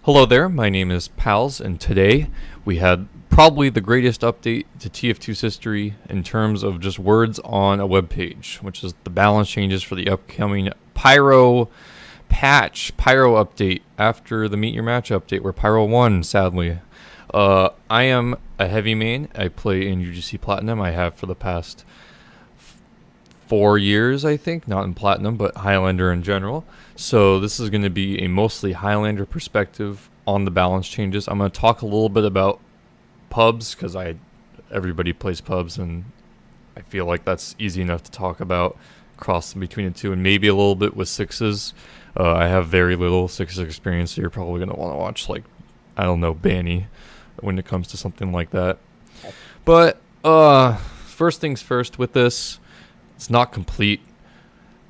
Hello there, my name is Pals, and today we had probably the greatest update to TF2's history in terms of just words on a web page, which is the balance changes for the upcoming Pyro Pyro update after the Meet Your Match update, where Pyro won, sadly. I am a heavy main. I play in UGC Platinum. I have for the past 4 years, I think, not in Platinum, but Highlander in general. So this is going to be a mostly Highlander perspective on the balance changes. I'm going to talk a little bit about pubs, because everybody plays pubs, and I feel like that's easy enough to talk about cross between the two, and maybe a little bit with sixes. I have very little sixes experience, so you're probably going to want to watch, like, I don't know, Banny when it comes to something like that. But first things first with this, it's not complete.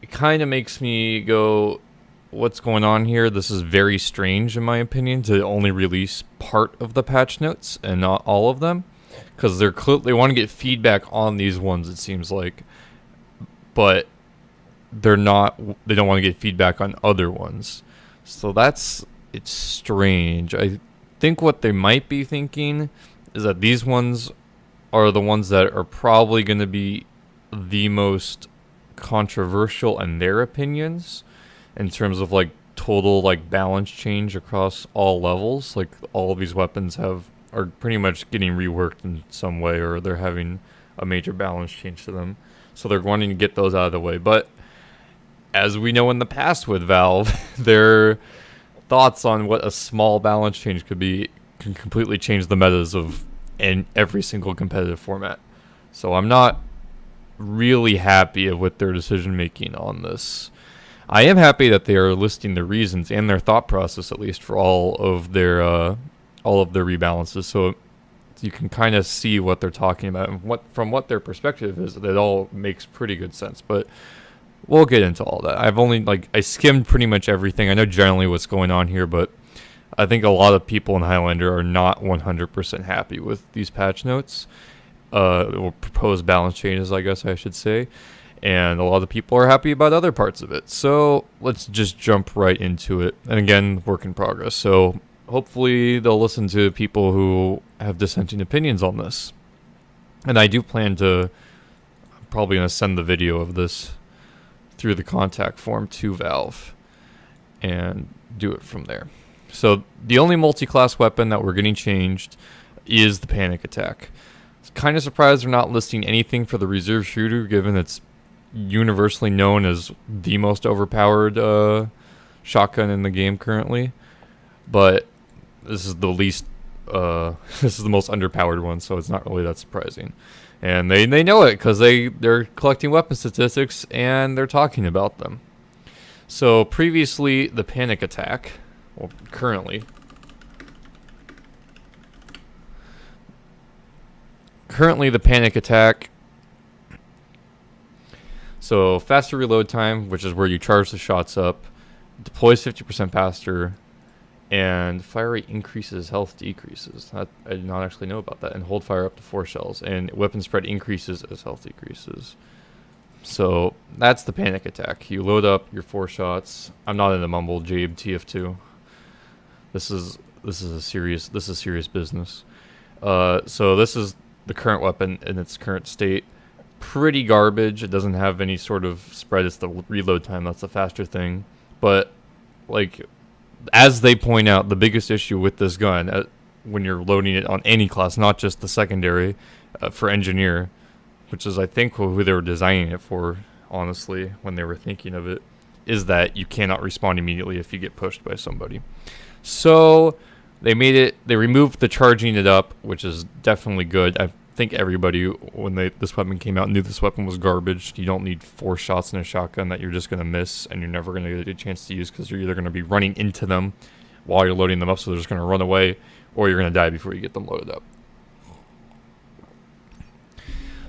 It kind of makes me go, what's going on here? This is very strange, in my opinion, to only release part of the patch notes and not all of them, because they want to get feedback on these ones, it seems like, but they don't want to get feedback on other ones. So it's strange. I think what they might be thinking is that these ones are the ones that are probably going to be the most controversial in their opinions, in terms of like total like balance change across all levels. Like all of these weapons are pretty much getting reworked in some way, or they're having a major balance change to them. So they're wanting to get those out of the way. But as we know in the past with Valve, their thoughts on what a small balance change could be can completely change the metas of in every single competitive format. So I'm not really happy with their decision making on this. I am happy that they are listing the reasons and their thought process, at least for all of their rebalances, so you can kind of see what they're talking about, and from what their perspective is, it all makes pretty good sense. But we'll get into all that. I skimmed pretty much everything. I know generally what's going on here, but I think a lot of people in Highlander are not 100% happy with these patch notes. Or proposed balance changes, I guess I should say, and a lot of people are happy about other parts of it. So let's just jump right into it. And again, work in progress. So hopefully they'll listen to people who have dissenting opinions on this. And I do plan I'm probably going to send the video of this through the contact form to Valve and do it from there. So the only multi-class weapon that we're getting changed is the panic attack. Kind of surprised they're not listing anything for the reserve shooter, given it's universally known as the most overpowered shotgun in the game currently. But this is the least this is the most underpowered one, so it's not really that surprising. And they know it, because they're collecting weapon statistics and they're talking about them. So previously, the panic attack, well, currently the panic attack, so faster reload time, which is where you charge the shots up, deploys 50% faster, and fire rate increases, health decreases. I did not actually know about that. And hold fire up to 4 shells, and weapon spread increases as health decreases. So that's the panic attack. You load up your 4 shots. I'm not in the mumble, Jabe, TF2. This is serious business. So this is the current weapon in its current state. Pretty garbage. It doesn't have any sort of spread. It's the reload time that's the faster thing. But like, as they point out, the biggest issue with this gun, when you're loading it on any class, not just the secondary, for engineer, which is I think who they were designing it for, honestly, when they were thinking of it, is that you cannot respawn immediately if you get pushed by somebody. So they removed the charging it up, which is definitely good. I think everybody, when this weapon came out, knew this weapon was garbage. You don't need 4 shots in a shotgun that you're just going to miss, and you're never going to get a chance to use, because you're either going to be running into them while you're loading them up, so they're just going to run away, or you're going to die before you get them loaded up.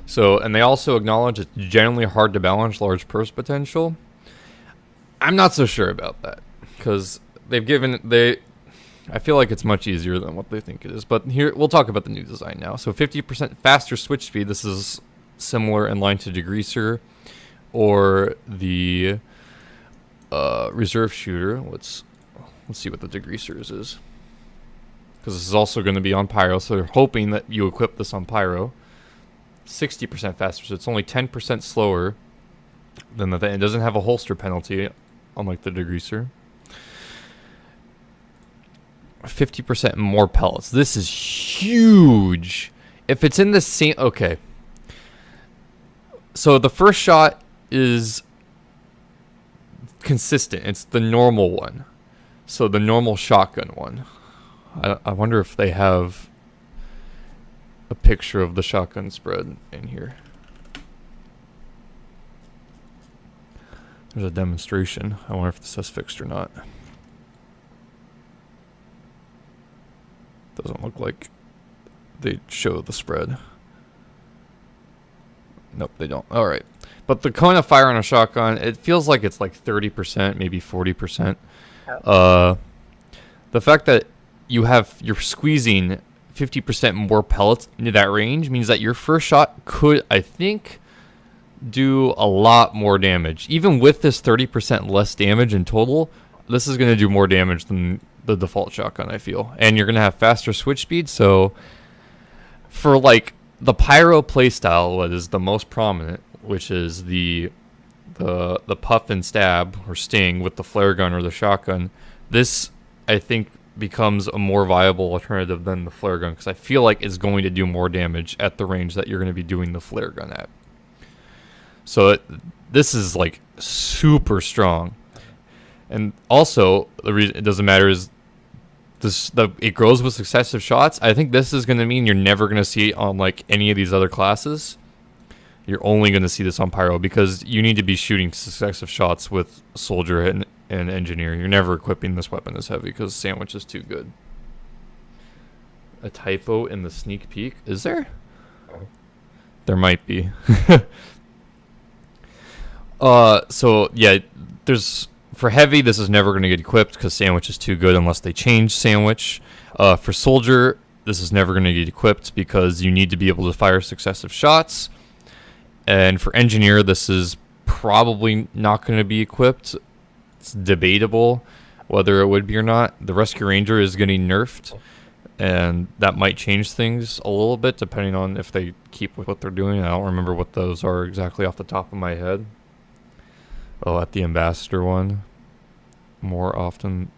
So, and they also acknowledge it's generally hard to balance large burst potential. I'm not so sure about that, because I feel like it's much easier than what they think it is. But here, we'll talk about the new design now. So 50% faster switch speed. This is similar in line to Degreaser or the reserve shooter. Let's see what the degreasers is. Because this is also going to be on Pyro, so they're hoping that you equip this on Pyro. 60% faster, so it's only 10% slower than the thing. It doesn't have a holster penalty, unlike the degreaser. 50% more pellets. This is huge. If it's in the same... Okay. So the first shot is consistent. It's the normal one. So the normal shotgun one. I wonder if they have a picture of the shotgun spread in here. There's a demonstration. I wonder if this has fixed or not. Doesn't look like they show the spread. Nope, they don't. Alright. But the cone of fire on a shotgun, it feels like it's like 30%, maybe 40%. The fact that you're squeezing 50% more pellets into that range means that your first shot could, I think, do a lot more damage. Even with this 30% less damage in total, this is going to do more damage than the default shotgun, I feel. And you're going to have faster switch speed, so for like the Pyro playstyle, what is the most prominent, which is the puff and stab or sting with the flare gun or the shotgun, this I think becomes a more viable alternative than the flare gun, because I feel like it's going to do more damage at the range that you're going to be doing the flare gun at. So this is like super strong. And also the reason it doesn't matter is it grows with successive shots. I think this is going to mean you're never going to see it on like any of these other classes. You're only going to see this on Pyro, because you need to be shooting successive shots with Soldier and Engineer. You're never equipping this weapon as heavy because Sandwich is too good. A typo in the sneak peek? Is there? There might be. So yeah, for heavy, this is never going to get equipped because Sandwich is too good unless they change Sandwich. For Soldier, this is never going to get equipped because you need to be able to fire successive shots. And for Engineer, this is probably not going to be equipped. It's debatable whether it would be or not. The Rescue Ranger is getting nerfed, and that might change things a little bit depending on if they keep with what they're doing. I don't remember what those are exactly off the top of my head. Oh, at the Ambassador one, more often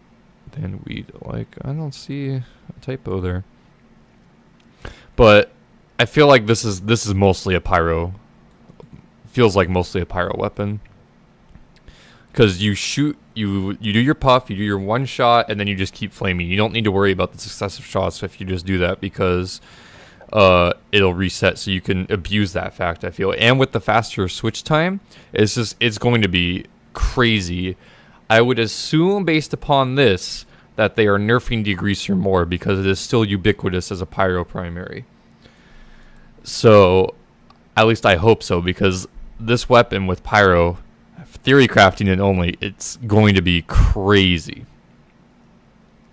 than we'd like. I don't see a typo there, but I feel like this is mostly a Pyro. Feels like mostly a Pyro weapon, because you shoot, you do your puff, you do your one shot, and then you just keep flaming. You don't need to worry about the successive shots if you just do that, because it'll reset, so you can abuse that fact, I feel. And with the faster switch time, it's going to be crazy. I would assume, based upon this, that they are nerfing Degreaser more, because it is still ubiquitous as a Pyro primary. So at least I hope so, because this weapon with Pyro, theory crafting it only, it's going to be crazy.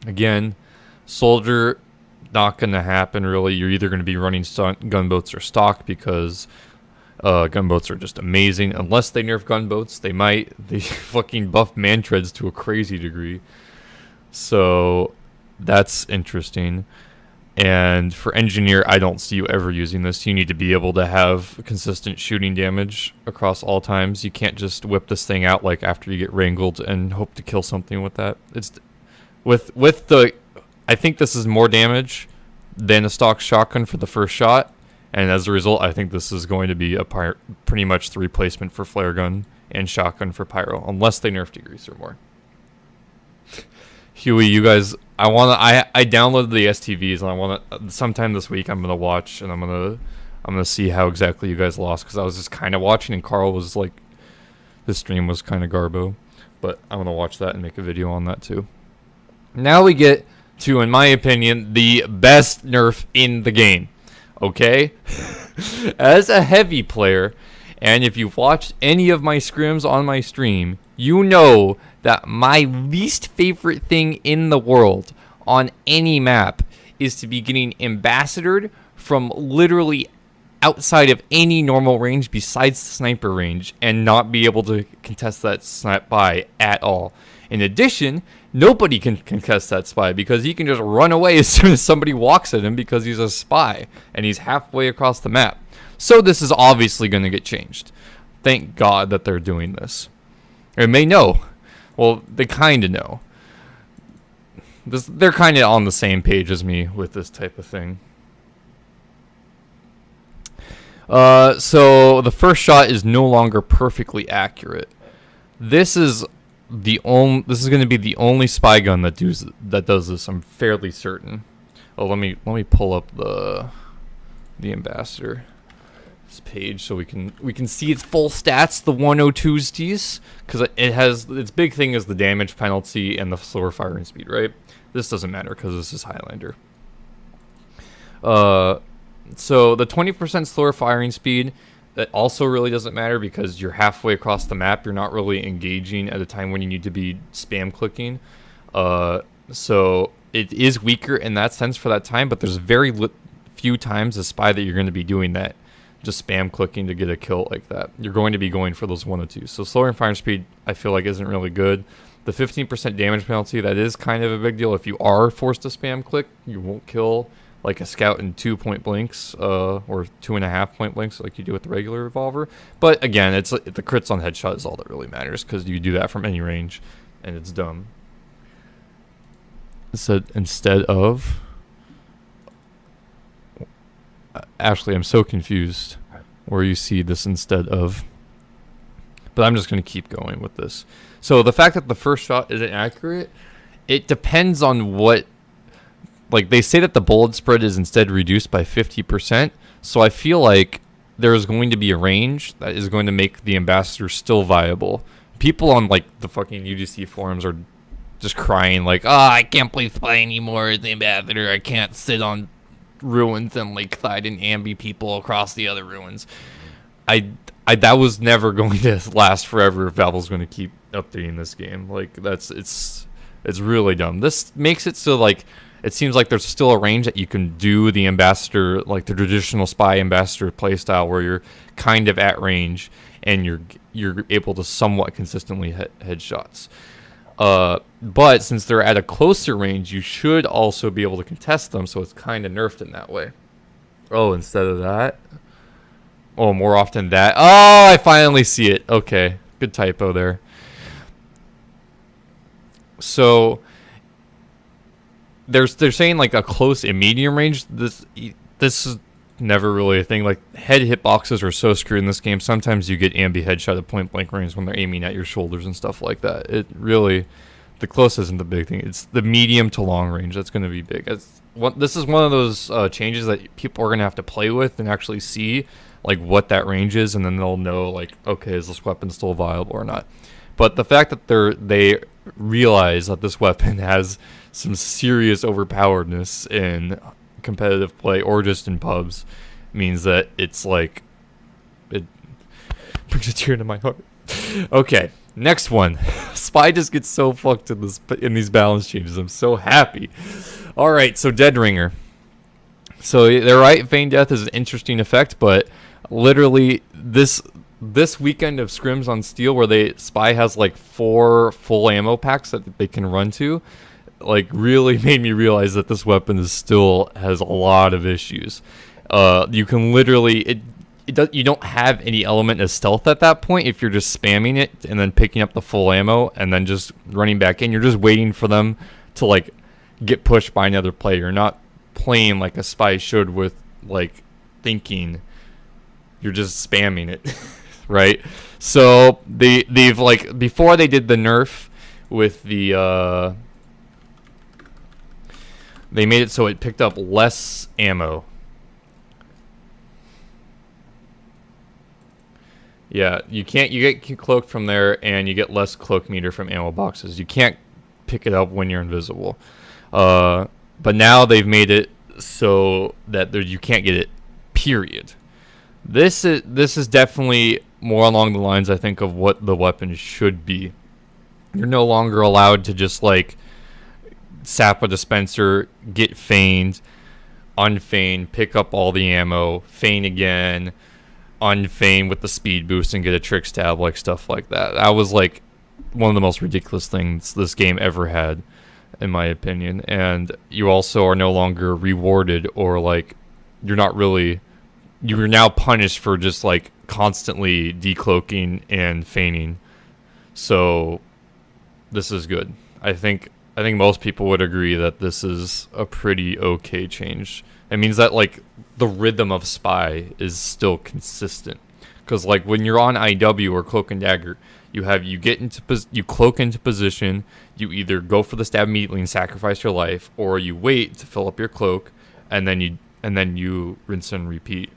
Again, Soldier, not going to happen really. You're either going to be running gunboats or stock, because gunboats are just amazing. Unless they nerf gunboats, they fucking buff Mantreads to a crazy degree. So that's interesting. And for Engineer, I don't see you ever using this. You need to be able to have consistent shooting damage across all times. You can't just whip this thing out like after you get wrangled and hope to kill something with that. It's with the, I think this is more damage than a stock shotgun for the first shot, and as a result, I think this is going to be pretty much the replacement for flare gun and shotgun for Pyro, unless they nerf Degreaser more. Huey, you guys, I downloaded the STVs, and I want to sometime this week I'm gonna watch, and I'm gonna see how exactly you guys lost, because I was just kind of watching, and Carl was like, his stream was kind of garbo, but I'm gonna watch that and make a video on that too. Now we get to, in my opinion, the best nerf in the game. Okay, as a heavy player, and if you've watched any of my scrims on my stream, you know that my least favorite thing in the world on any map is to be getting ambassadored from literally outside of any normal range besides the sniper range and not be able to contest that snap by at all. In addition, nobody can contest that spy because he can just run away as soon as somebody walks at him because he's a spy and he's halfway across the map. So this is obviously going to get changed. Thank God that they're doing this. Or they know. Well, they kind of know. They're kind of on the same page as me with this type of thing. So the first shot is no longer perfectly accurate. This is going to be the only spy gun that does this. I'm fairly certain. Oh, let me pull up the ambassador page so we can see its full stats, the 102s, because it has its big thing is the damage penalty and the slower firing speed, right? This doesn't matter because this is Highlander. So the 20% slower firing speed, that also really doesn't matter because you're halfway across the map. You're not really engaging at a time when you need to be spam clicking. So it is weaker in that sense for that time, but there's very few times a spy that you're going to be doing that, just spam clicking to get a kill like that. You're going to be going for those 102s. So slower firing speed, I feel like, isn't really good. The 15% damage penalty, that is kind of a big deal. If you are forced to spam click, you won't kill like a scout in 2 point blanks, or 2.5 point blanks like you do with the regular revolver. But again, it's the crits on headshot is all that really matters because you do that from any range, and it's dumb. So instead of, actually, I'm so confused where you see this instead of, but I'm just going to keep going with this. So the fact that the first shot isn't accurate, it depends on what, like they say that the bullet spread is instead reduced by 50%. So I feel like there is going to be a range that is going to make the ambassador still viable. People on like the fucking UGC forums are just crying like, I can't play spy anymore as the ambassador. I can't sit on ruins and like Thide and ambi people across the other ruins. That was never going to last forever if Valve's going to keep updating this game. Like it's really dumb. This makes it so like it seems like there's still a range that you can do the ambassador, like the traditional spy ambassador playstyle, where you're kind of at range and you're able to somewhat consistently hit headshots. But since they're at a closer range, you should also be able to contest them, so it's kind of nerfed in that way. Oh, instead of that? Oh, more often that. Oh, I finally see it. Okay, good typo there. So they're saying like a close and medium range. This is never really a thing. Like head hitboxes are so screwed in this game. Sometimes you get ambi headshot at point blank range when they're aiming at your shoulders and stuff like that. It really, the close isn't the big thing. It's the medium to long range that's going to be big. This is one of those changes that people are going to have to play with and actually see like what that range is, and then they'll know like, okay, is this weapon still viable or not? But the fact that they realize that this weapon has some serious overpoweredness in competitive play or just in pubs means that it's like, it brings a tear to my heart. Okay, next one. Spy just gets so fucked in these balance changes. I'm so happy. All right, so Dead Ringer. So they're right, Feign Death is an interesting effect, but literally this weekend of scrims on Steel where Spy has like 4 full ammo packs that they can run to, like really made me realize that this weapon still has a lot of issues. You can literally, you don't have any element of stealth at that point if you're just spamming it and then picking up the full ammo and then just running back in. You're just waiting for them to like get pushed by another player. You're not playing like a spy should with like thinking. You're just spamming it. Right? So they've like, before they did the nerf with the they made it so it picked up less ammo. Yeah, you get cloaked from there, and you get less cloak meter from ammo boxes. You can't pick it up when you're invisible. But now they've made it so that you can't get it, period. This is definitely more along the lines, I think, of what the weapon should be. You're no longer allowed to just like sap a dispenser, get feigned, unfeigned, pick up all the ammo, feign again, unfeigned with the speed boost and get a trick stab, like stuff like that. That was like one of the most ridiculous things this game ever had, in my opinion. And you also are no longer rewarded, or like you're now punished for just like constantly decloaking and feigning. So this is good. I think most people would agree that this is a pretty okay change. It means that like the rhythm of Spy is still consistent. Because like when you're on IW or Cloak and Dagger, you cloak into position. You either go for the stab immediately and sacrifice your life, or you wait to fill up your cloak, and then you rinse and repeat.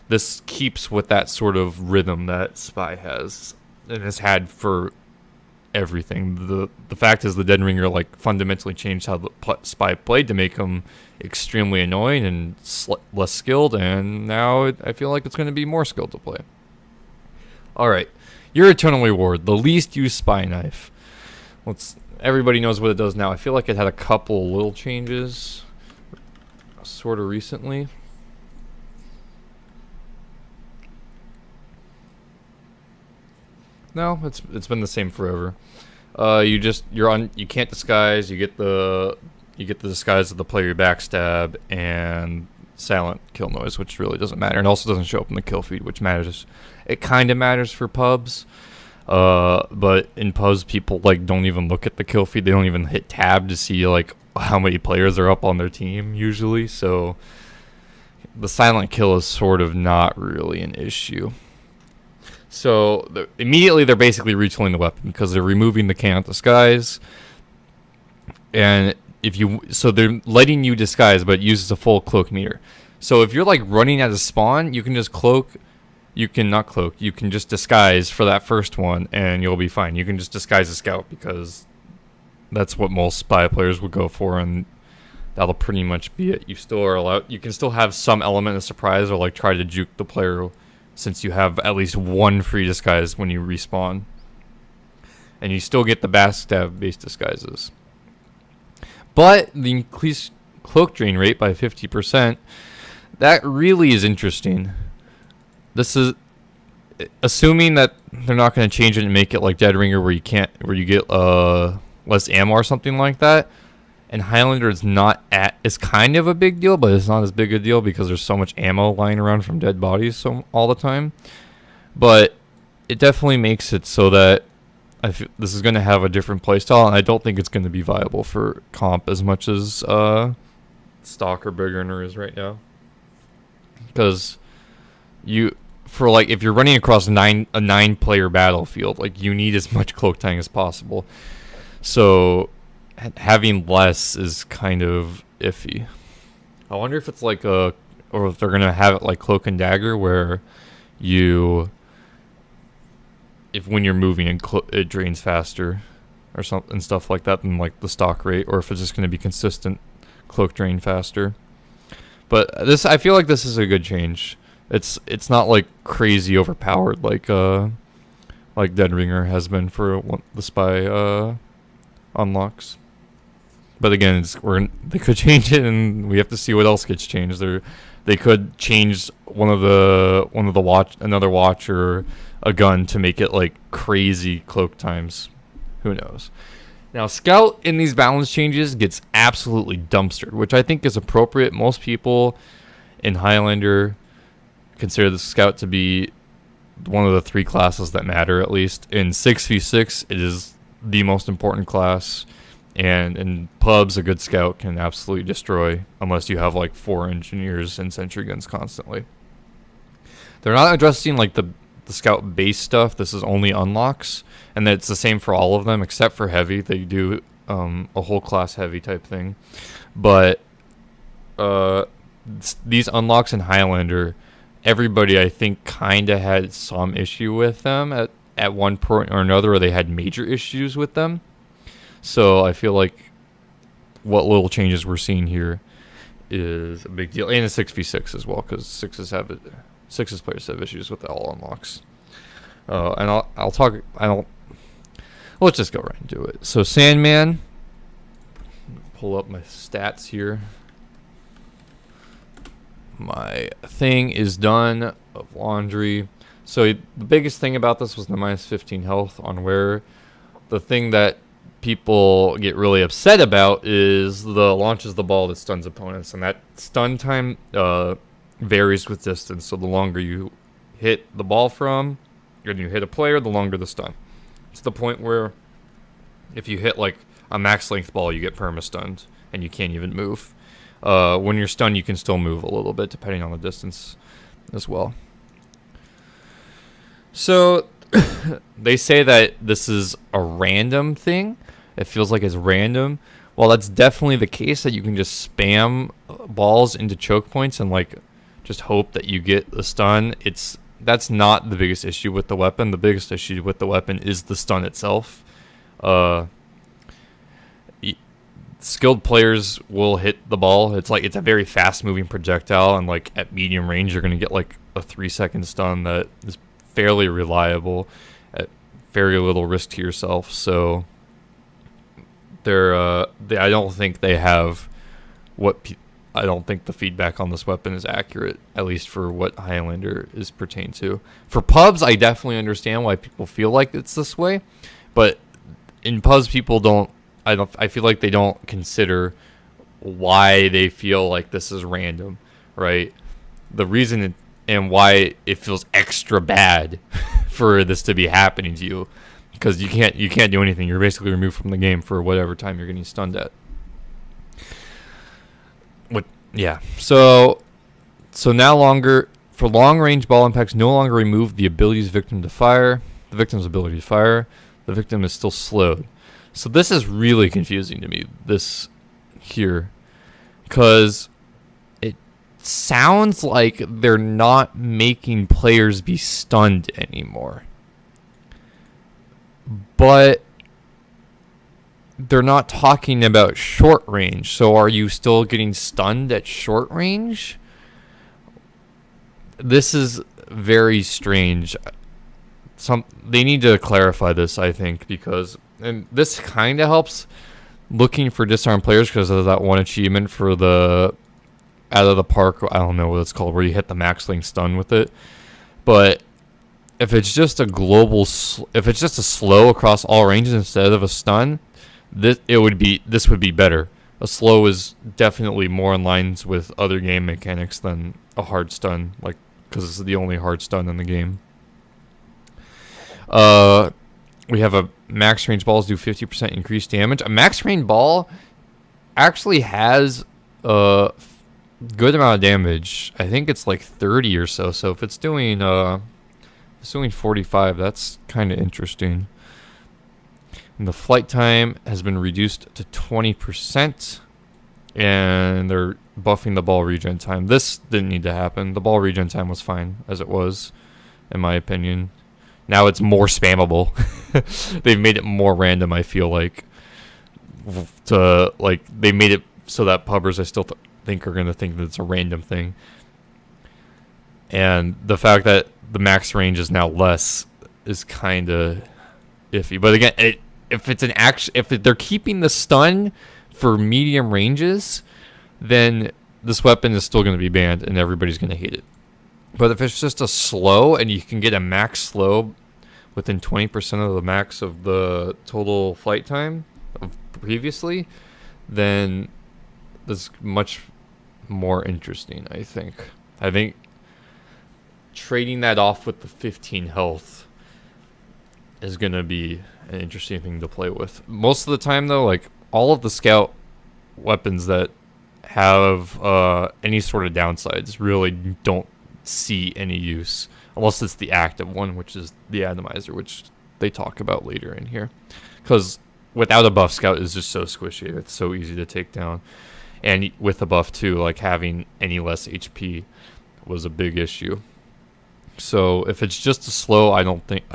This keeps with that sort of rhythm that Spy has and has had for everything. The fact is, the Dead Ringer like fundamentally changed how the Spy played to make him extremely annoying and less skilled, and now I feel like it's going to be more skilled to play. Alright, your eternal reward, the least used Spy knife. Everybody knows what it does now. I feel like it had a couple little changes sort of recently. No, it's been the same forever. You can't disguise. You get the disguise of the player backstab and silent kill noise, which really doesn't matter, and also doesn't show up in the kill feed, which matters. It kind of matters for pubs, but in pubs people like don't even look at the kill feed. They don't even hit tab to see like how many players are up on their team usually. So the silent kill is sort of not really an issue. So immediately they're basically retooling the weapon because they're removing the can't disguise, and they're letting you disguise, but it uses a full cloak meter. So if you're like running at a spawn, you can just cloak. You can not cloak. You can just disguise for that first one, and you'll be fine. You can just disguise a scout because that's what most Spy players would go for, and that'll pretty much be it. You still are allowed. You can still have some element of surprise or like try to juke the player, since you have at least one free disguise when you respawn. And you still get the backstab based disguises. But the increased cloak drain rate by 50%, that really is interesting. This is assuming that they're not going to change it and make it like Dead Ringer where you get less ammo or something like that. And Highlander is it's kind of a big deal, but it's not as big a deal because there's so much ammo lying around from dead bodies all the time. But it definitely makes it so that this is going to have a different playstyle, and I don't think it's going to be viable for comp as much as Stock or Beginner is right now. Because if you're running across a 9-player battlefield, like you need as much cloak time as possible. So having less is kind of iffy. I wonder if it's like or if they're gonna have it like Cloak and Dagger, where when you're moving it drains faster, or something and stuff like that than like the stock rate, or if it's just gonna be consistent cloak drain faster. But I feel like this is a good change. It's not like crazy overpowered like Dead Ringer has been for the Spy unlocks. But again, they could change it, and we have to see what else gets changed. They could change another watch or a gun to make it like crazy cloak times. Who knows? Now, Scout in these balance changes gets absolutely dumpstered, which I think is appropriate. Most people in Highlander consider the Scout to be one of the 3 classes that matter, at least. In 6v6, it is the most important class. And in pubs, a good scout can absolutely destroy, unless you have like 4 engineers and sentry guns constantly. They're not addressing like the scout base stuff. This is only unlocks, and it's the same for all of them except for heavy. They do a whole class heavy type thing, but these unlocks in Highlander, everybody I think kind of had some issue with them at one point or another, or they had major issues with them. So I feel like what little changes we're seeing here is a big deal, and a 6v6 as well, because sixes players have issues with all unlocks. And let's just go right into it. So Sandman, pull up my stats here. My thing is done of laundry. So the biggest thing about this was the minus 15 health on wear. the thing that people get really upset about is the launches the ball that stuns opponents, and that stun time varies with distance. So the longer you hit the ball from, and you hit a player, the longer the stun. To the point where if you hit like a max length ball, you get perma stunned and you can't even move. When you're stunned, you can still move a little bit depending on the distance as well. So they say that this is a random thing. It feels like it's random. Well, that's definitely the case, that you can just spam balls into choke points and like just hope that you get the stun. That's not the biggest issue with the weapon. The biggest issue with the weapon is the stun itself. Skilled players will hit the ball. It's a very fast moving projectile, and like at medium range you're going to get like a 3-second stun that is fairly reliable at very little risk to yourself. So I don't think they have I don't think the feedback on this weapon is accurate, at least for what Highlander is pertained to. For pubs, I definitely understand why people feel like it's this way, but in pubs, people I feel like they don't consider why they feel like this is random, right? The reason and why it feels extra bad for this to be happening to you, because you can't do anything. You're basically removed from the game for whatever time you're getting stunned at. So now longer for long range ball impacts no longer remove the victim's ability to fire. The victim is still slowed. So this is really confusing to me, this here, because it sounds like they're not making players be stunned anymore. But they're not talking about short range. So are you still getting stunned at short range? This is very strange. They need to clarify this, I think, because, and this kind of helps looking for disarmed players, because of that one achievement for the out of the park, I don't know what it's called, where you hit the max length stun with it. But if it's just a slow across all ranges instead of a stun, this would be better. A slow is definitely more in lines with other game mechanics than a hard stun, like, because it's the only hard stun in the game. We have a max range balls do 50% increased damage. A max range ball actually has a good amount of damage. I think it's like 30 or so. So if it's doing 45, that's kind of interesting. And the flight time has been reduced to 20%, and they're buffing the ball regen time. This didn't need to happen. The ball regen time was fine as it was, in my opinion. Now it's more spammable. They've made it more random, I feel like. They made it so that pubbers I still think are going to think that it's a random thing. And the fact that the max range is now less is kind of iffy. But again, if they're keeping the stun for medium ranges, then this weapon is still going to be banned and everybody's going to hate it. But if it's just a slow and you can get a max slow within 20% of the max of the total flight time of previously, then that's much more interesting, I think. I think trading that off with the 15 health is going to be an interesting thing to play with. Most of the time, though, like all of the scout weapons that have any sort of downsides really don't see any use, unless it's the active one, which is the Atomizer, which they talk about later in here. Because without a buff, scout is just so squishy. It's so easy to take down. And with a buff, too, like having any less HP was a big issue. So if it's just a slow, I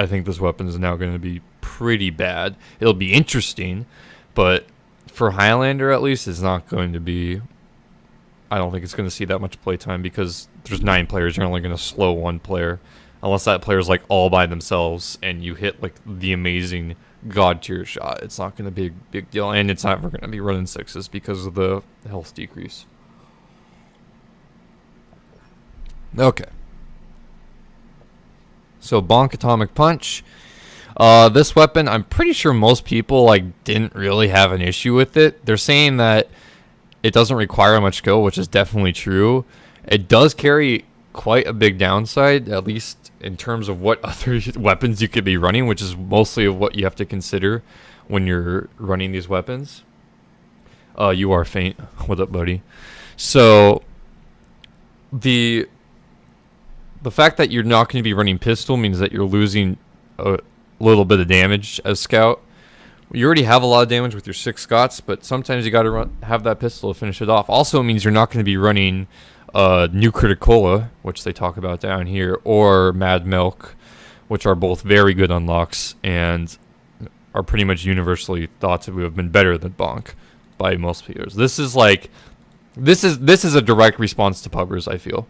think this weapon is now going to be pretty bad. It'll be interesting, but for Highlander at least, it's not going to be. I don't think it's going to see that much playtime because there's 9 players. You're only going to slow 1 player, unless that player's like all by themselves and you hit like the amazing god tier shot. It's not going to be a big deal, and it's not going to be running 6s because of the health decrease. Okay. So Bonk Atomic Punch. This weapon, I'm pretty sure most people like didn't really have an issue with it. They're saying that it doesn't require much skill, which is definitely true. It does carry quite a big downside, at least in terms of what other weapons you could be running, which is mostly of what you have to consider when you're running these weapons. You are faint. What up, buddy? So the fact that you're not going to be running pistol means that you're losing a little bit of damage as scout. You already have a lot of damage with your 6 Scots, but sometimes you got to have that pistol to finish it off. Also, it means you're not going to be running New Criticola, which they talk about down here, or Mad Milk, which are both very good unlocks and are pretty much universally thought to have been better than Bonk by most players. This is like, this is a direct response to pubbers, I feel.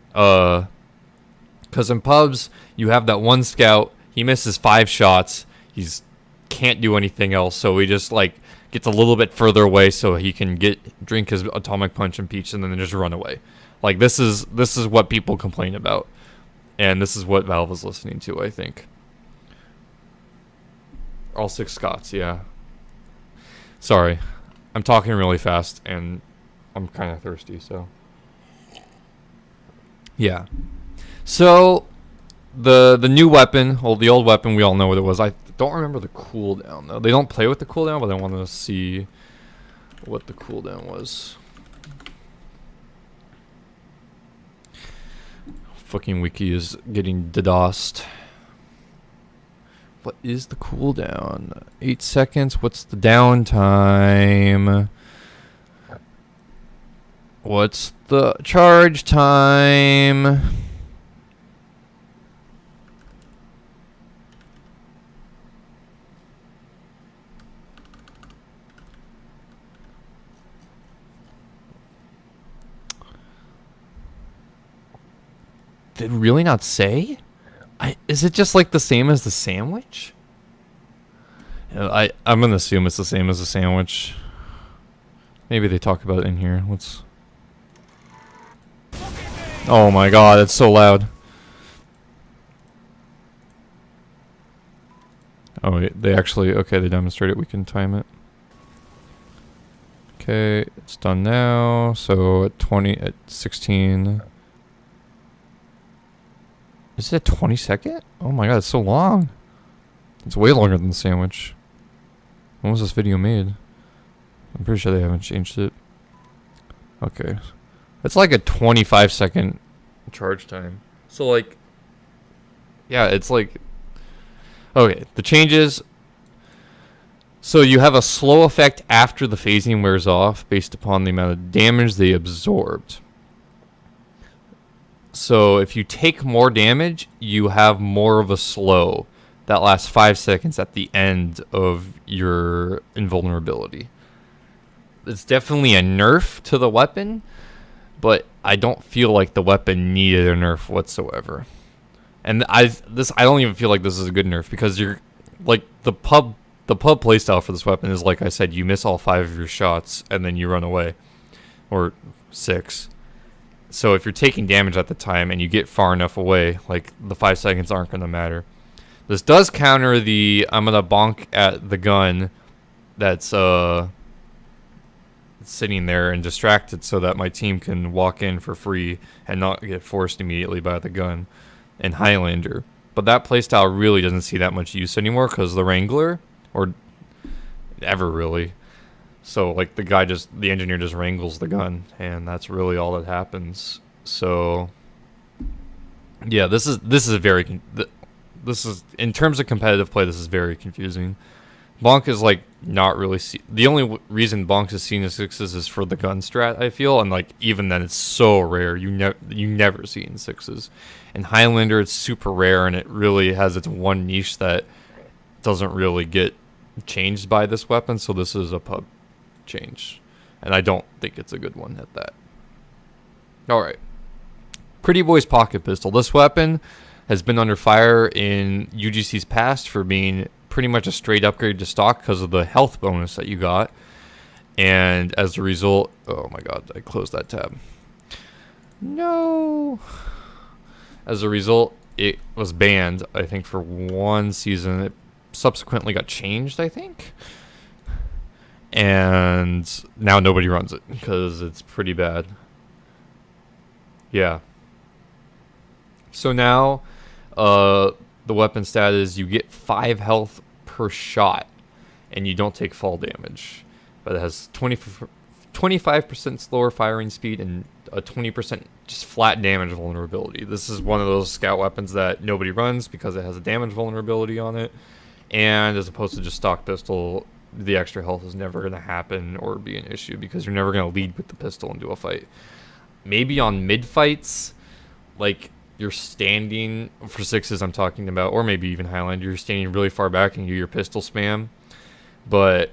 Because in pubs, you have that one scout, he misses 5 shots, he's can't do anything else, so he just like gets a little bit further away so he can drink his atomic punch and peach and then just run away. Like this is what people complain about, and this is what Valve is listening to, I think. All 6 Scots, yeah. Sorry, I'm talking really fast and I'm kind of thirsty, so yeah. So the new weapon, well, the old weapon, we all know what it was. I don't remember the cooldown though. They don't play with the cooldown, but I want to see what the cooldown was. Fucking wiki is getting DDoSed. What is the cooldown? 8 seconds. What's the downtime? What's the charge time? Did really not say? Is it just like the same as the sandwich? I'm gonna assume it's the same as the sandwich. Maybe they talk about it in here. Let's. Oh my god, it's so loud. Oh, they actually, okay, they demonstrate it. We can time it. Okay, it's done now. So at 16. Is it a 20-second? Oh my god, it's so long. It's way longer than the sandwich. When was this video made? I'm pretty sure they haven't changed it. Okay. It's like a 25-second charge time. So like, yeah, it's like, okay, the changes. So you have a slow effect after the phasing wears off based upon the amount of damage they absorbed. So if you take more damage, you have more of a slow that lasts 5 seconds at the end of your invulnerability. It's definitely a nerf to the weapon, but I don't feel like the weapon needed a nerf whatsoever. And I don't even feel like this is a good nerf, because you're like the pub playstyle for this weapon is, like I said, you miss all 5 of your shots and then you run away, or 6. So if you're taking damage at the time and you get far enough away, like the 5 seconds aren't going to matter. This does counter the I'm going to bonk at the gun that's sitting there and distracted so that my team can walk in for free and not get forced immediately by the gun in Highlander. But that playstyle really doesn't see that much use anymore because the Wrangler, or ever really. So like the engineer just wrangles the gun, and that's really all that happens. So yeah, this is in terms of competitive play, this is very confusing. Bonk is like not really the only reason Bonk is seen as 6s is for the gun strat, I feel, and like even then it's so rare. You never see in 6s. In Highlander it's super rare, and it really has its one niche that doesn't really get changed by this weapon. So this is a pub change, and I don't think it's a good one at that. Alright, Pretty Boy's pocket pistol. This weapon has been under fire in UGC's past for being pretty much a straight upgrade to stock because of the health bonus that you got, and as a result, oh my god, I closed that tab. No. As a result, it was banned, I think, for 1 season. subsequently got changed, I think. And now nobody runs it because it's pretty bad. Yeah. So now the weapon stat is you get 5 health per shot and you don't take fall damage. But it has 25% slower firing speed and a 20% just flat damage vulnerability. This is one of those scout weapons that nobody runs because it has a damage vulnerability on it. And as opposed to just stock pistol, the extra health is never going to happen or be an issue because you're never going to lead with the pistol into a fight. Maybe on mid fights, like you're standing for 6s I'm talking about, or maybe even Highlander, you're standing really far back and you do your pistol spam, but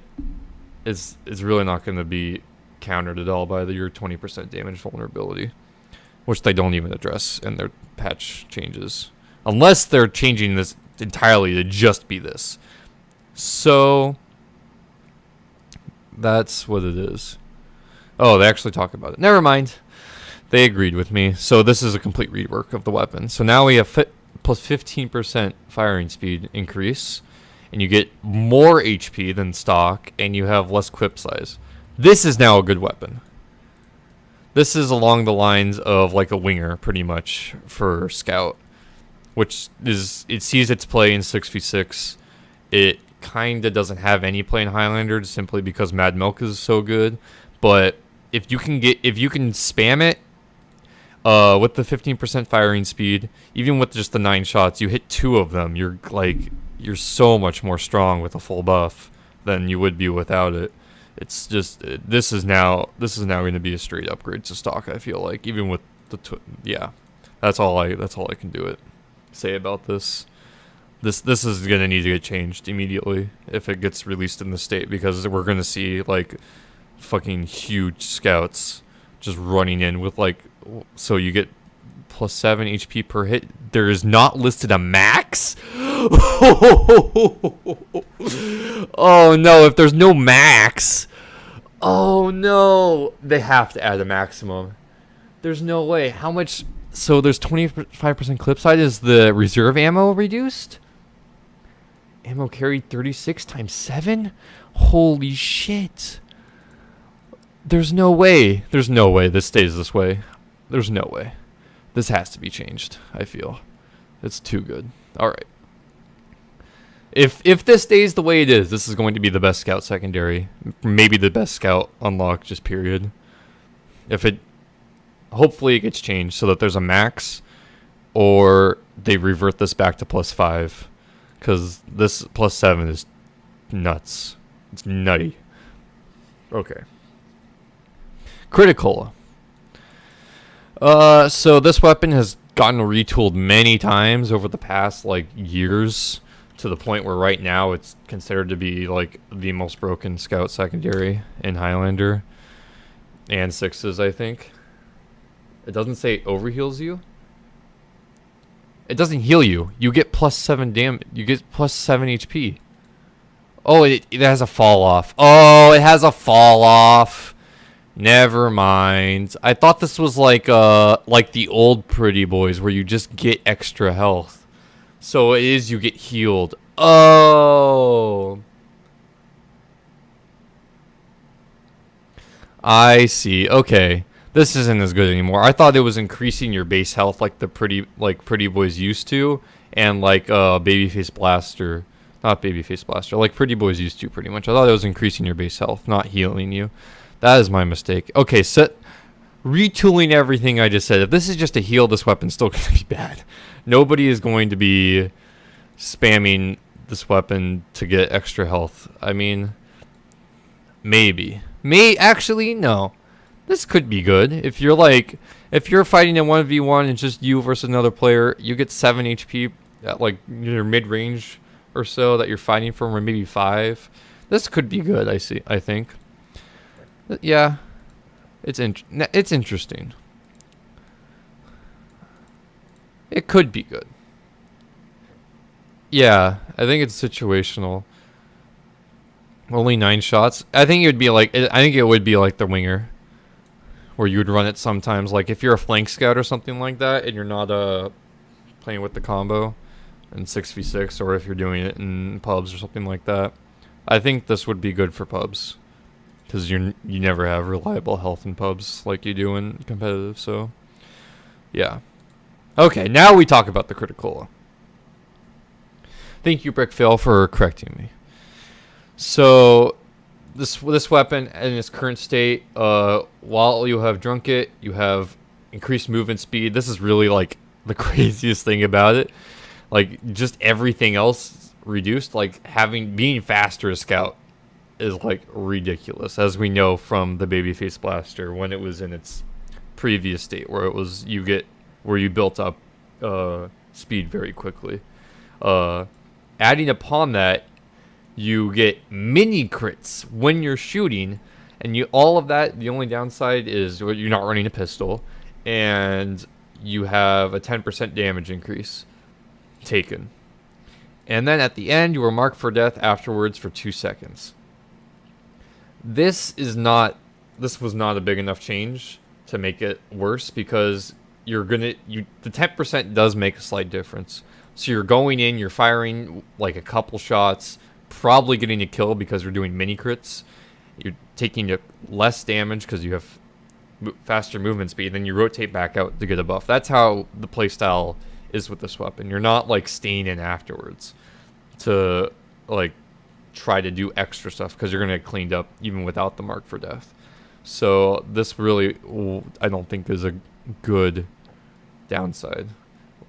it's really not going to be countered at all by your 20% damage vulnerability, which they don't even address in their patch changes, unless they're changing this entirely to just be this. So that's what it is. Oh, they actually talk about it. Never mind. They agreed with me. So this is a complete rework of the weapon. So now we have plus 15% firing speed increase, and you get more HP than stock, and you have less quip size. This is now a good weapon. This is along the lines of like a winger, pretty much, for scout, which is, it sees its play in 6v6. It kind of doesn't have any play in Highlander simply because Mad Milk is so good. But if you can spam it with the 15% firing speed, even with just the 9 shots, you hit 2 of them, you're so much more strong with a full buff than you would be without it. It's just this is now going to be a straight upgrade to stock, I feel like, even with the yeah. That's all I can say about this. This is going to need to get changed immediately if it gets released in the state, because we're going to see like fucking huge scouts just running in with like, so you get plus 7 HP per hit. There is not listed a max. Oh no, if there's no max, oh no, they have to add a maximum. There's no way. How much? So there's 25% clip side. Is the reserve ammo reduced? Ammo carried 36 times 7? Holy shit. There's no way. There's no way this stays this way. There's no way. This has to be changed, I feel. It's too good. Alright. If this stays the way it is, this is going to be the best scout secondary. Maybe the best scout unlock, just period. Hopefully it gets changed so that there's a max, or they revert this back to plus 5. Because this plus 7 is nuts. It's nutty. Okay. Critical. So this weapon has gotten retooled many times over the past like years, to the point where right now it's considered to be like the most broken scout secondary in Highlander and 6s, I think. It doesn't say it overheals you. It doesn't heal you. You get plus 7 damage. You get plus 7 HP. Oh, it has a fall off. Oh, it has a fall off. Never mind. I thought this was like the old Pretty Boys where you just get extra health. So it is, you get healed. Oh. I see. Okay. This isn't as good anymore. I thought it was increasing your base health like the Pretty Boys used to, and like Babyface Blaster. Not Babyface Blaster. Like Pretty Boys used to, pretty much. I thought it was increasing your base health, not healing you. That is my mistake. Okay, retooling everything I just said. If this is just a heal, this weapon's still going to be bad. Nobody is going to be spamming this weapon to get extra health. I mean, maybe. Actually, no. This could be good. If you're fighting a 1v1 and it's just you versus another player, you get 7 HP at like your mid-range or so that you're fighting from, or maybe 5. This could be good, I think. Yeah, it's interesting. It could be good. Yeah, I think it's situational. Only 9 shots. I think it would be like the winger, where you would run it sometimes. Like if you're a flank scout or something like that, and you're not playing with the combo, in 6v6, or if you're doing it in pubs or something like that. I think this would be good for pubs, because you never have reliable health in pubs like you do in competitive. So yeah. Okay, now we talk about the critical. Thank you, Brickfail, for correcting me. So this weapon in its current state, while you have drunk it, you have increased movement speed. This is really like the craziest thing about it. Like, just everything else reduced. Like, being faster as Scout is like ridiculous, as we know from the Babyface Blaster when it was in its previous state, where it was you built up speed very quickly. Adding upon that, you get mini crits when you're shooting, and all of that. The only downside is you're not running a pistol, and you have a 10% damage increase taken. And then at the end, you are marked for death afterwards for 2 seconds. This was not a big enough change to make it worse, because the 10% does make a slight difference. So you're going in, you're firing like a couple shots, probably getting a kill because you're doing mini crits. You're taking less damage because you have faster movement speed, then you rotate back out to get a buff. That's how the playstyle is with this weapon. You're not like staying in afterwards to like try to do extra stuff, because you're gonna get cleaned up even without the mark for death. So this really, I don't think, is a good downside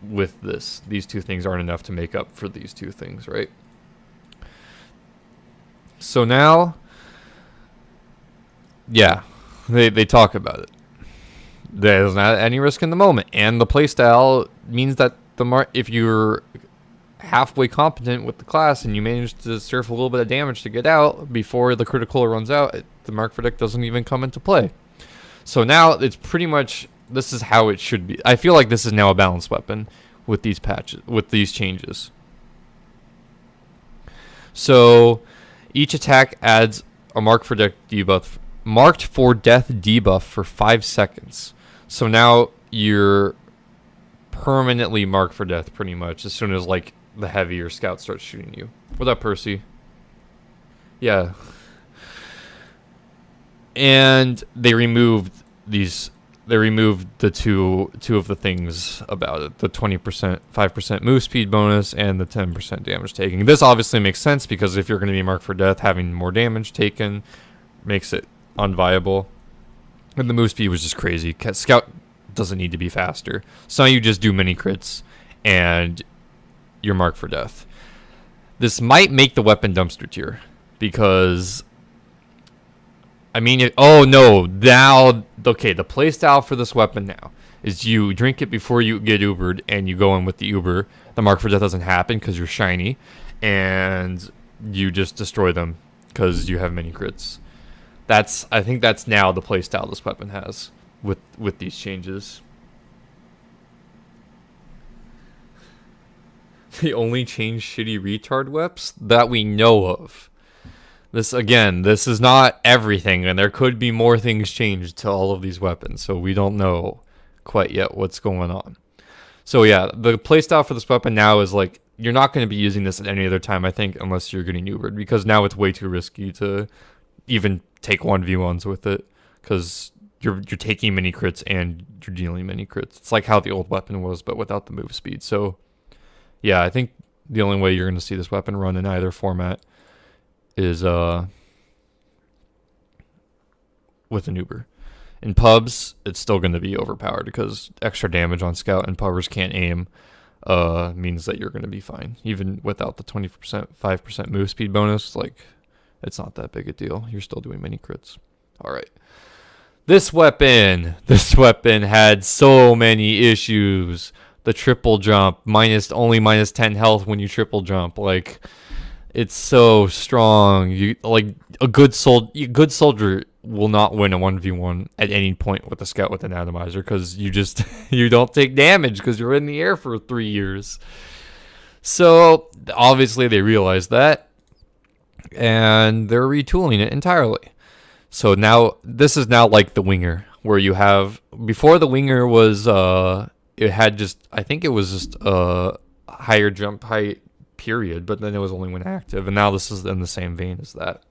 with this. These two things aren't enough to make up for these two things, right? So now, yeah, they talk about it. There's not any risk in the moment, and the playstyle means that if you're halfway competent with the class and you manage to surf a little bit of damage to get out before the critical runs out, the mark for death doesn't even come into play. So now it's pretty much, this is how it should be. I feel like this is now a balanced weapon with these patches, with these changes. So each attack adds a marked for death debuff for 5 seconds. So now you're permanently marked for death pretty much as soon as like the heavier scout starts shooting you. What up, Percy? Yeah. And they removed the two of the things about it, the 20%, 5% move speed bonus, and the 10% damage taken. This obviously makes sense, because if you're going to be marked for death, having more damage taken makes it unviable. And the move speed was just crazy. Scout doesn't need to be faster. So now you just do mini crits, and you're marked for death. This might make the weapon dumpster tier, because I mean, oh no, now, okay, the playstyle for this weapon now is you drink it before you get Ubered, and you go in with the Uber. The mark for death doesn't happen because you're shiny, and you just destroy them because you have many crits. I think that's now the playstyle this weapon has with these changes. They only change shitty retard weps that we know of. This is not everything, and there could be more things changed to all of these weapons, so we don't know quite yet what's going on. So yeah, the playstyle for this weapon now is like, you're not going to be using this at any other time, I think, unless you're getting Ubered, because now it's way too risky to even take 1v1s with it, because you're taking mini crits and you're dealing mini crits. It's like how the old weapon was, but without the move speed. So yeah, I think the only way you're going to see this weapon run in either format is with an Uber. In pubs, it's still going to be overpowered, because extra damage on Scout and pubbers can't aim means that you're going to be fine. Even without the 20%, 5% move speed bonus, like, it's not that big a deal. You're still doing mini crits. All right. This weapon had so many issues. The triple jump, only minus 10 health when you triple jump. Like, it's so strong. A good soldier will not win a 1v1 at any point with a scout with an atomizer, because you don't take damage because you're in the air for 3 years. So obviously they realized that, and they're retooling it entirely. So now this is now like the winger, where you have, before the winger was I think it was just higher jump height period, but then it was only when active, and now this is in the same vein as that.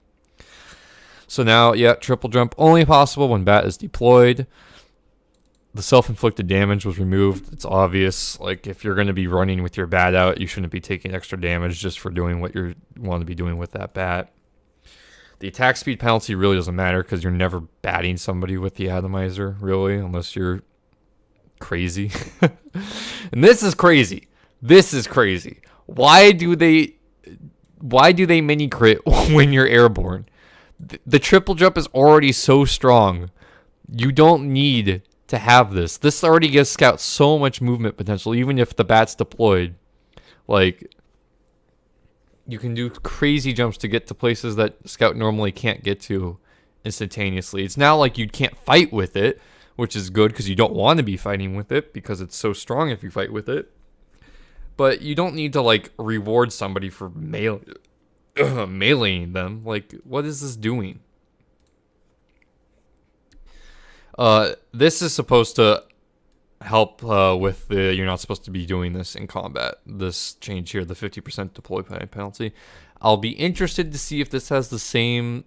So now, yeah, triple jump only possible when bat is deployed. The self-inflicted damage was removed. It's obvious. Like, if you're going to be running with your bat out, you shouldn't be taking extra damage just for doing what you want to be doing with that bat. The attack speed penalty really doesn't matter because you're never batting somebody with the Atomizer, really, unless you're crazy. And this is crazy. This is crazy. Why do they mini crit when you're airborne? The triple jump is already so strong. You don't need to have this. This already gives Scout so much movement potential, even if the bat's deployed. Like, you can do crazy jumps to get to places that Scout normally can't get to instantaneously. It's now like you can't fight with it, which is good because you don't want to be fighting with it because it's so strong if you fight with it. But you don't need to, like, reward somebody for meleeing them. Like, what is this doing? This is supposed to help with the, you're not supposed to be doing this in combat. This change here, the 50% deploy penalty. I'll be interested to see if this has the same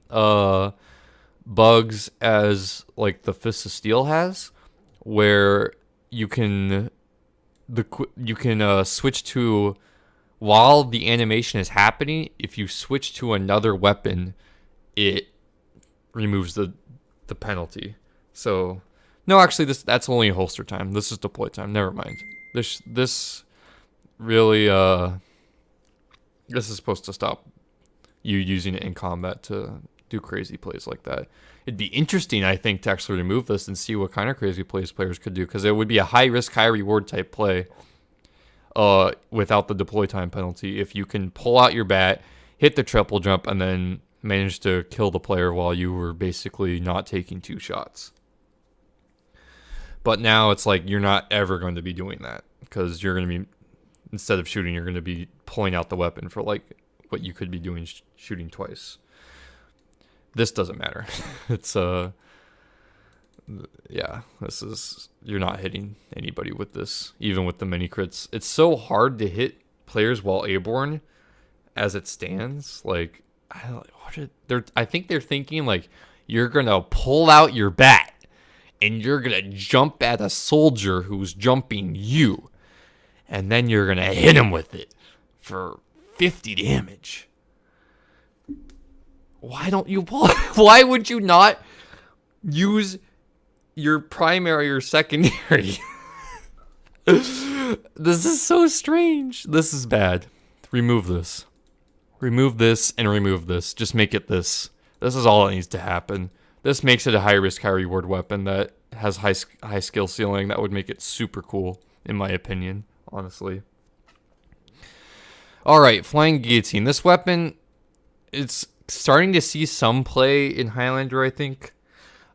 bugs as, like, the Fist of Steel has, where you can switch to, while the animation is happening, if you switch to another weapon, it removes the penalty. So, no, actually, that's only holster time. This is deploy time. Never mind. This really, this is supposed to stop you using it in combat to do crazy plays like that. It'd be interesting, I think, to actually remove this and see what kind of crazy plays players could do, because it would be a high risk, high reward type play without the deploy time penalty. If you can pull out your bat, hit the triple jump, and then manage to kill the player while you were basically not taking 2 shots. But now it's like you're not ever going to be doing that, because you're going to be, instead of shooting, you're going to be pulling out the weapon for, like, what you could be doing shooting twice. This doesn't matter. It's yeah, this is, you're not hitting anybody with this, even with the mini crits. It's so hard to hit players while airborne as it stands. Like, I think they're thinking, like, you're gonna pull out your bat and you're gonna jump at a soldier who's jumping you, and then you're gonna hit him with it for 50 damage. Why don't you pull? Why would you not use your primary or secondary? This is so strange. This is bad. Remove this. Remove this and remove this. Just make it this. This is all that needs to happen. This makes it a high risk, high reward weapon that has high skill ceiling. That would make it super cool, in my opinion, honestly. Alright, Flying Guillotine. This weapon, it's starting to see some play in Highlander, I think.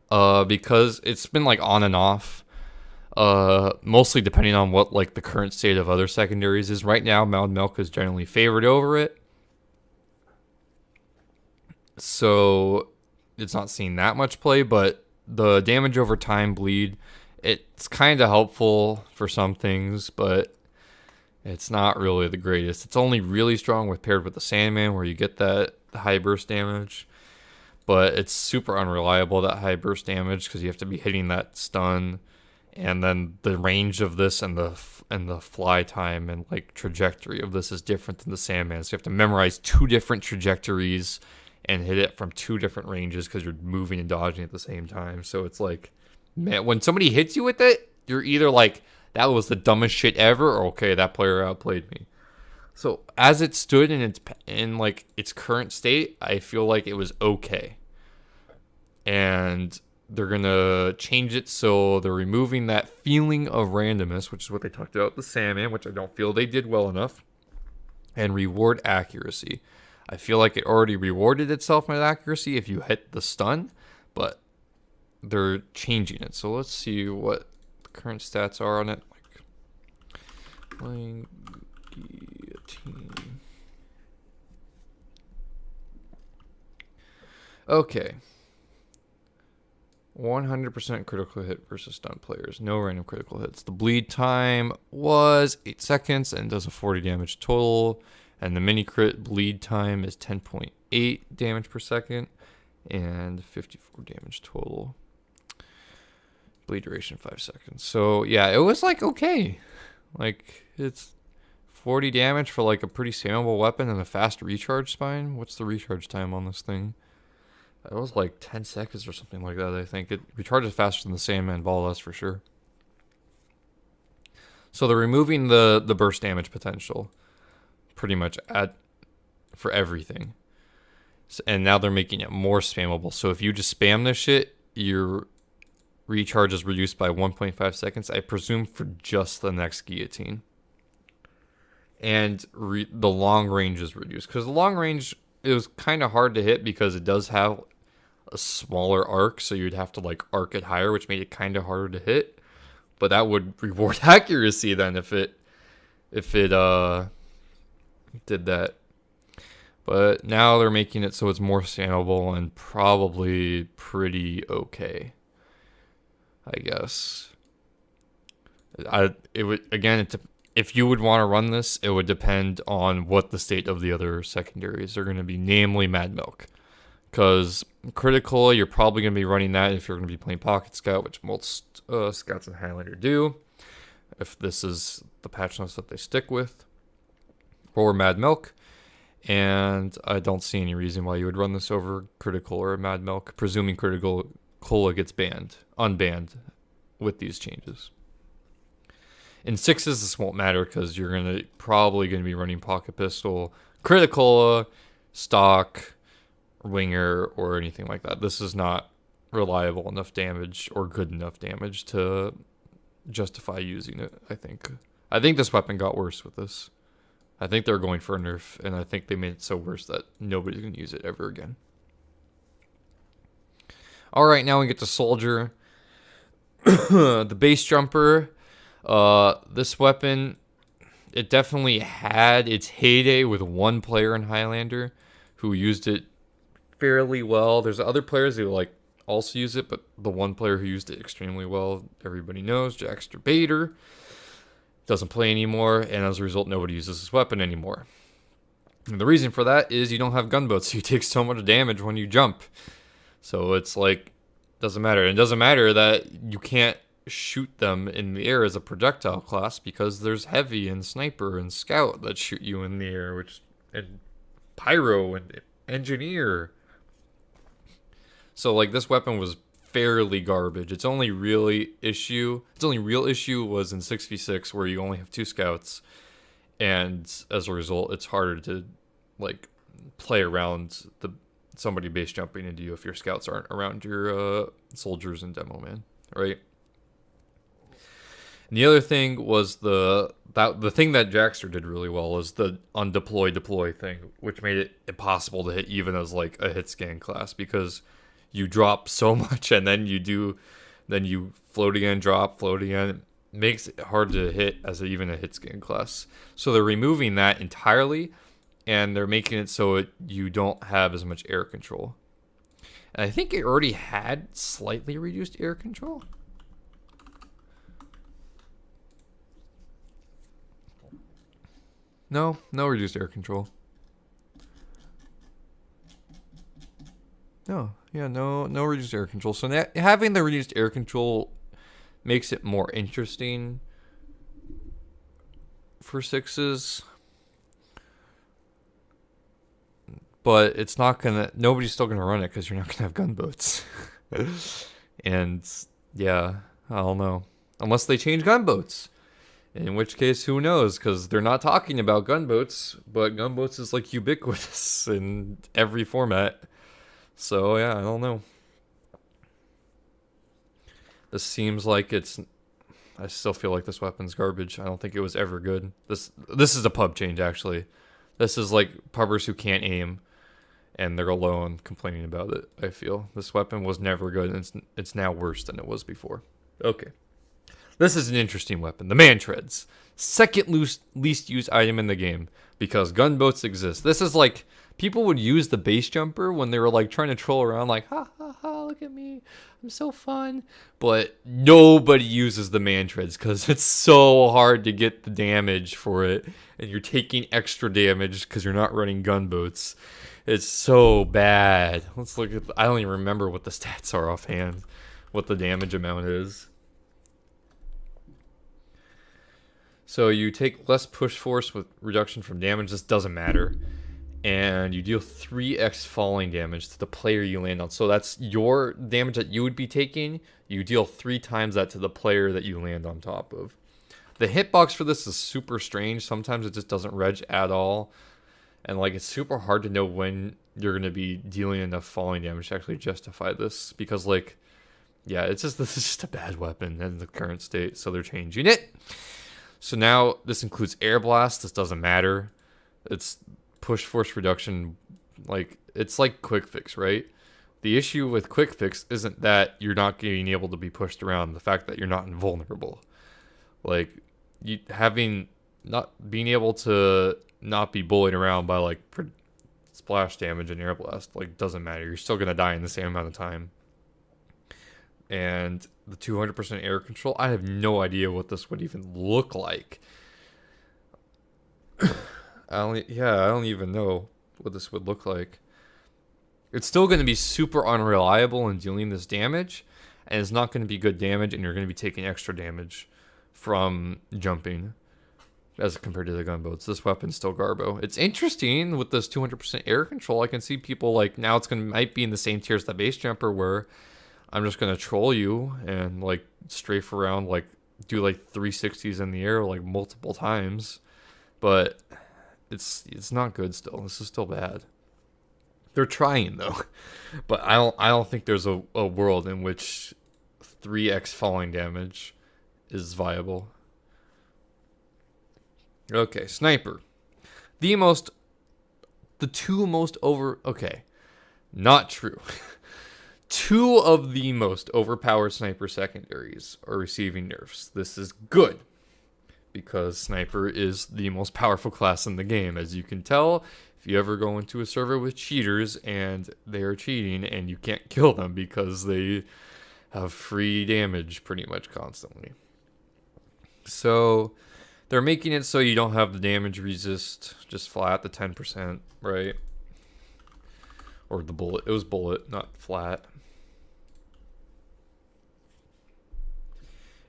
Because it's been, like, on and off. Mostly depending on what, like, the current state of other secondaries is. Right now, Mound Milk is generally favored over it. So it's not seeing that much play, but the damage over time bleed, it's kind of helpful for some things, but it's not really the greatest. It's only really strong paired with the Sandman, where you get that high burst damage, but it's super unreliable, that high burst damage, because you have to be hitting that stun, and then the range of this and the fly time and, like, trajectory of this is different than the Sandman, so you have to memorize 2 different trajectories and hit it from 2 different ranges because you're moving and dodging at the same time. So it's like, man, when somebody hits you with it, you're either like, that was the dumbest shit ever, or okay, that player outplayed me. So as it stood in its current state, I feel like it was okay. And they're gonna change it, so they're removing that feeling of randomness, which is what they talked about with the Sandman, which I don't feel they did well enough, and reward accuracy. I feel like it already rewarded itself with accuracy if you hit the stun, but they're changing it. So let's see what the current stats are on it. Like, Flying Guillotine. Okay. 100% critical hit versus stun players. No random critical hits. The bleed time was 8 seconds and does a 40 damage total. And the mini crit bleed time is 10.8 damage per second and 54 damage total. Bleed duration 5 seconds. So yeah, it was like okay. Like it's 40 damage for like a pretty spammable weapon and a fast recharge spine. What's the recharge time on this thing? It was like 10 seconds or something like that, I think. It recharges faster than the Sandman ball, that's for sure. So they're removing the burst damage potential pretty much for everything. And now they're making it more spammable. So if you just spam this shit, your recharge is reduced by 1.5 seconds, I presume, for just the next Guillotine. And the long range is reduced. Because the long range, it was kind of hard to hit because it does have a smaller arc, so you'd have to like arc it higher, which made it kind of harder to hit. But that would reward accuracy then if it did that. But now they're making it so it's more spammable and probably pretty okay, I guess. If you would want to run this, it would depend on what the state of the other secondaries are going to be, namely Mad Milk. Because critical, you're probably going to be running that if you're going to be playing Pocket Scout, which most Scouts in Highlander do. If this is the patch notes that they stick with. Or Mad Milk. And I don't see any reason why you would run this over critical or Mad Milk, presuming critical cola gets unbanned with these changes. In 6s, this won't matter because you're probably going to be running Pocket Pistol, critical, stock, winger, or anything like that. This is not reliable enough damage or good enough damage to justify using it, I think. I think this weapon got worse with this. I think they're going for a nerf, and I think they made it so worse that nobody's going to use it ever again. Alright, now we get to Soldier. The base jumper. This weapon, it definitely had its heyday with one player in Highlander who used it fairly well. There's other players who also use it, but the one player who used it extremely well, everybody knows, Jackster Bader, doesn't play anymore, and as a result, nobody uses this weapon anymore. And the reason for that is you don't have gunboats, so you take so much damage when you jump. So it's like, doesn't matter. And it doesn't matter that you can't shoot them in the air as a projectile class because there's heavy and sniper and scout that shoot you in the air, and pyro and engineer. So like this weapon was fairly garbage. Its only real issue was in 6v6 where you only have 2 scouts, and as a result it's harder to like play around somebody base jumping into you if your scouts aren't around your soldiers and demo man, right? And the other thing was the thing that Jackster did really well was the undeploy deploy thing, which made it impossible to hit even as like a hit scan class because you drop so much and then you float again, drop, float again. It makes it hard to hit as even a hit scan class. So they're removing that entirely, and they're making it so you don't have as much air control. And I think it already had slightly reduced air control. No reduced air control. No reduced air control. So having the reduced air control makes it more interesting for 6s. But it's not nobody's still gonna run it because you're not gonna have gunboats. And yeah, I don't know. Unless they change gunboats. In which case, who knows? Because they're not talking about gunboats, but gunboats is like ubiquitous in every format. So yeah, I don't know. This seems like I still feel like this weapon's garbage. I don't think it was ever good. This is a pub change, actually. This is like pubbers who can't aim, and they're alone complaining about it, I feel. This weapon was never good, and it's now worse than it was before. Okay. This is an interesting weapon. The Mantreads. Second least used item in the game, because gunboats exist. This is like people would use the base jumper when they were like trying to troll around, like, ha ha ha, look at me, I'm so fun. But nobody uses the Mantreads because it's so hard to get the damage for it, and you're taking extra damage because you're not running gunboats. It's so bad. Let's look at. I don't even remember what the stats are offhand, what the damage amount is. So you take less push force with reduction from damage. This doesn't matter. And you deal 3x falling damage to the player you land on. So that's your damage that you would be taking. You deal 3 times that to the player that you land on top of. The hitbox for this is super strange. Sometimes it just doesn't reg at all. And like it's super hard to know when you're going to be dealing enough falling damage to actually justify this. Because like, yeah, this is just a bad weapon in the current state. So they're changing it. So now this includes air blast. This doesn't matter. It's push force reduction. Like it's like quick fix, right? The issue with quick fix isn't that you're not being able to be pushed around. The fact that you're not invulnerable. Like you not being able to not be bullied around by like splash damage and air blast like doesn't matter. You're still gonna die in the same amount of time. And the 200% air control, I have no idea what this would even look like. I don't even know what this would look like. It's still going to be super unreliable in dealing this damage, and it's not going to be good damage, and you're going to be taking extra damage from jumping as compared to the gunboats. This weapon's still garbo. It's interesting with this 200% air control. I can see people like now might be in the same tier as the base jumper where I'm just going to troll you and like strafe around, like do like 360s in the air like multiple times. But it's not good still. This is still bad. They're trying though. But I don't think there's a world in which 3x falling damage is viable. Okay, sniper. Okay. Not true. 2 of the most overpowered sniper secondaries are receiving nerfs. This is good, because sniper is the most powerful class in the game. As you can tell, if you ever go into a server with cheaters and they are cheating and you can't kill them because they have free damage pretty much constantly. So they're making it so you don't have the damage resist, just flat, the 10%, right? Or the bullet. It was bullet, not flat.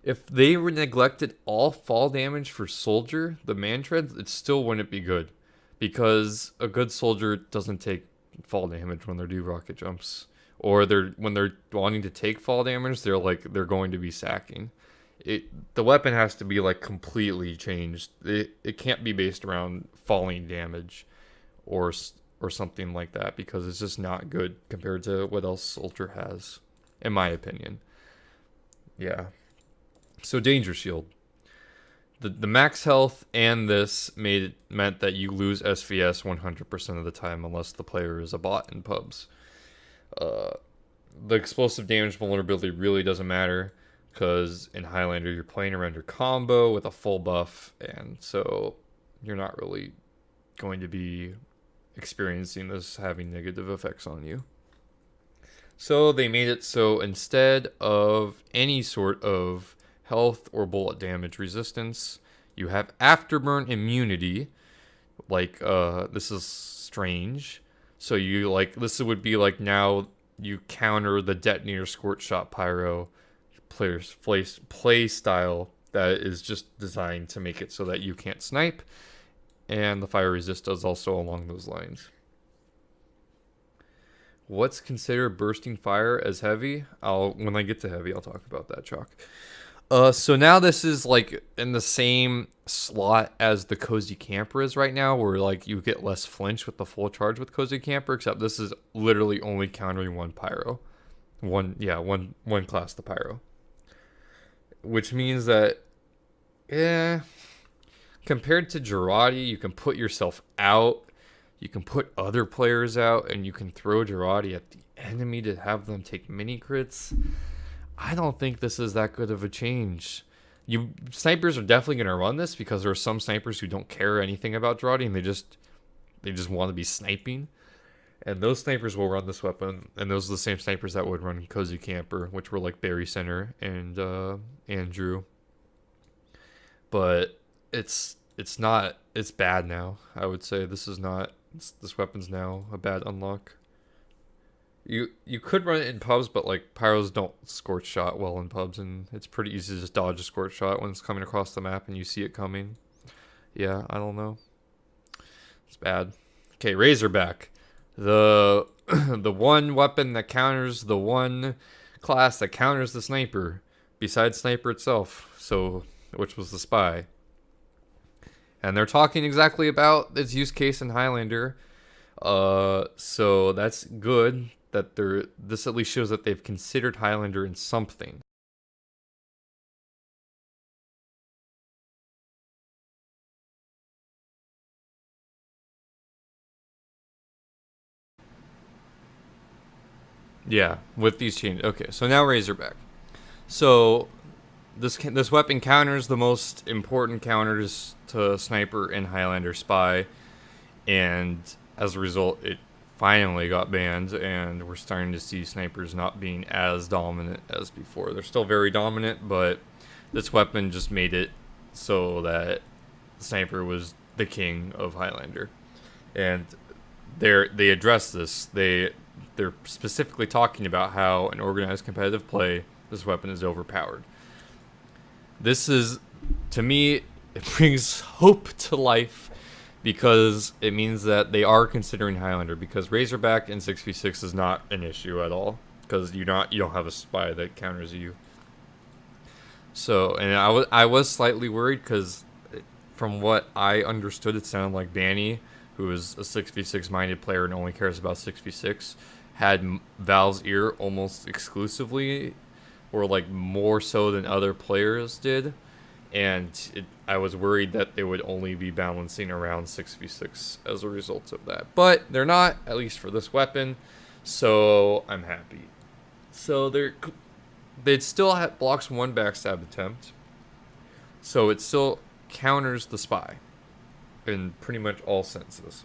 If they were neglected all fall damage for soldier, the Mantreads, it still wouldn't be good. Because a good soldier doesn't take fall damage when they do rocket jumps. Or when they're wanting to take fall damage, they're going to be sacking. The weapon has to be like completely changed. It can't be based around falling damage or something like that, because it's just not good compared to what else soldier has, in my opinion. Yeah. So danger shield. The max health and this meant that you lose SVS 100% of the time unless the player is a bot in pubs. The explosive damage vulnerability really doesn't matter, because in Highlander you're playing around your combo with a full buff, and so you're not really going to be experiencing this having negative effects on you. So they made it so instead of any sort of health or bullet damage resistance, you have afterburn immunity. Like this is strange. So you this would be like now you counter the detonator squirt shot pyro player's play style that is just designed to make it so that you can't snipe, and the fire resist does also along those lines. What's considered bursting fire as heavy? When I get to heavy, I'll talk about that, Chalk. So now this is like in the same slot as the Cozy Camper is right now, where like you get less flinch with the full charge with Cozy Camper, except this is literally only countering one pyro. One class, the pyro. Which means that, compared to Girardi, you can put yourself out, you can put other players out, and you can throw Girardi at the enemy to have them take mini crits. I don't think this is that good of a change. Snipers are definitely going to run this because there are some snipers who don't care anything about Girardi and they just want to be sniping. And those snipers will run this weapon, and those are the same snipers that would run Cozy Camper, which were like Barry Center and Andrew. But it's bad now. I would say this weapon's now a bad unlock. You could run it in pubs, but like pyros don't scorch shot well in pubs, and it's pretty easy to just dodge a scorch shot when it's coming across the map and you see it coming. Yeah, I don't know. It's bad. Okay, Razorback. The the one weapon that counters the one class that counters the sniper, besides sniper itself. So, which was the spy. And they're talking exactly about its use case in Highlander. So that's good that this at least shows that they've considered Highlander in something. Yeah, with these changes. Okay, so now Razorback. So this weapon counters the most important counters to sniper and Highlander spy, and as a result, it finally got banned, and we're starting to see snipers not being as dominant as before. They're still very dominant, but this weapon just made it so that the sniper was the king of Highlander, and they address this. They're specifically talking about how in organized competitive play, this weapon is overpowered. This is, to me, it brings hope to life because it means that they are considering Highlander, because Razorback in 6v6 is not an issue at all because you don't have a spy that counters you. So, and I was slightly worried because from what I understood, it sounded like Danny, who is a 6v6 minded player and only cares about 6v6, had Valve's ear almost exclusively, or like more so than other players did, and I was worried that they would only be balancing around 6v6 as a result of that. But they're not, at least for this weapon, so I'm happy. So they'd still have blocks one backstab attempt, so it still counters the spy in pretty much all senses.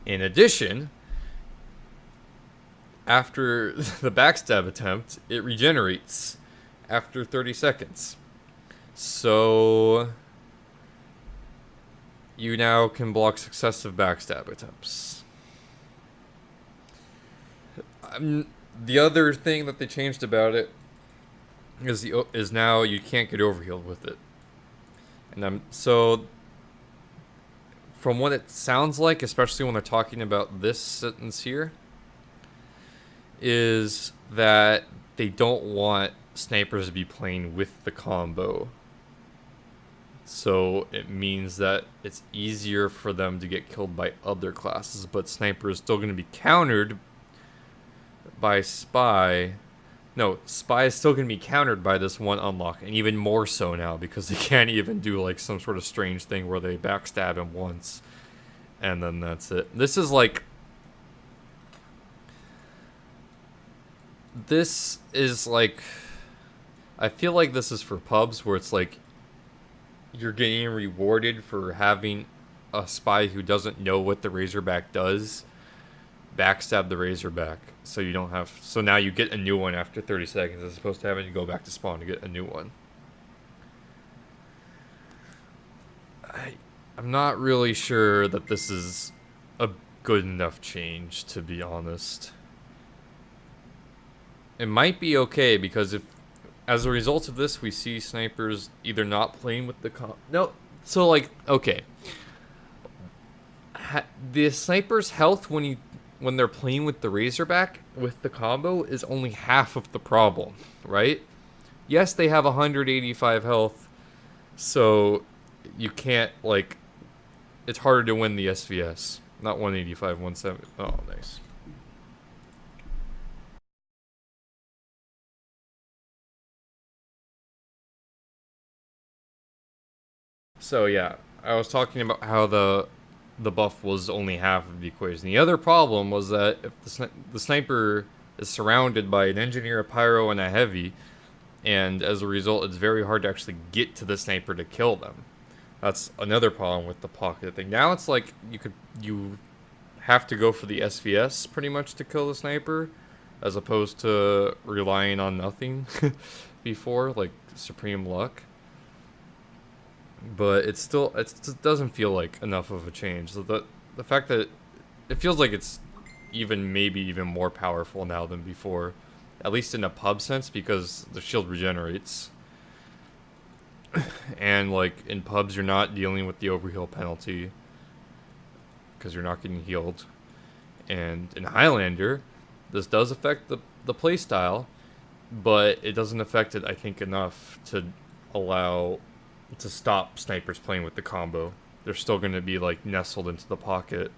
In addition, after the backstab attempt, it regenerates after 30 seconds. So you now can block successive backstab attempts. The other thing that they changed about it is now you can't get overhealed with it. And so from what it sounds like, especially when they're talking about this sentence here, is that they don't want snipers to be playing with the combo. So it means that it's easier for them to get killed by other classes, but sniper is still going to be countered by spy. No, spy is still going to be countered by this one unlock, and even more so now because they can't even do like some sort of strange thing where they backstab him once and then that's it. This is like I feel like this is for pubs where it's like you're getting rewarded for having a spy who doesn't know what the Razorback does backstab the Razorback, so you don't have, so now you get a new one after 30 seconds as opposed to having to go back to spawn to get a new one. I'm not really sure that this is a good enough change, to be honest. It might be okay because if, as a result of this, we see snipers either not playing with the so like, okay, the sniper's health when they're playing with the Razorback with the combo is only half of the problem, right? Yes, they have 185 health, so you can't, like, it's harder to win the SVS. Not 185, 170. Oh, nice. So yeah, I was talking about how the buff was only half of the equation. The other problem was that if the sniper is surrounded by an engineer, a pyro, and a heavy, and as a result, it's very hard to actually get to the sniper to kill them. That's another problem with the pocket thing. Now it's like you have to go for the SVS pretty much to kill the sniper, as opposed to relying on nothing before, like supreme luck. But it doesn't feel like enough of a change. So the fact that it feels like it's maybe even more powerful now than before, at least in a pub sense, because the shield regenerates. And like in pubs, you're not dealing with the overheal penalty because you're not getting healed. And in Highlander, this does affect the playstyle, but it doesn't affect it, I think, enough to stop snipers playing with the combo. They're still going to be like nestled into the pocket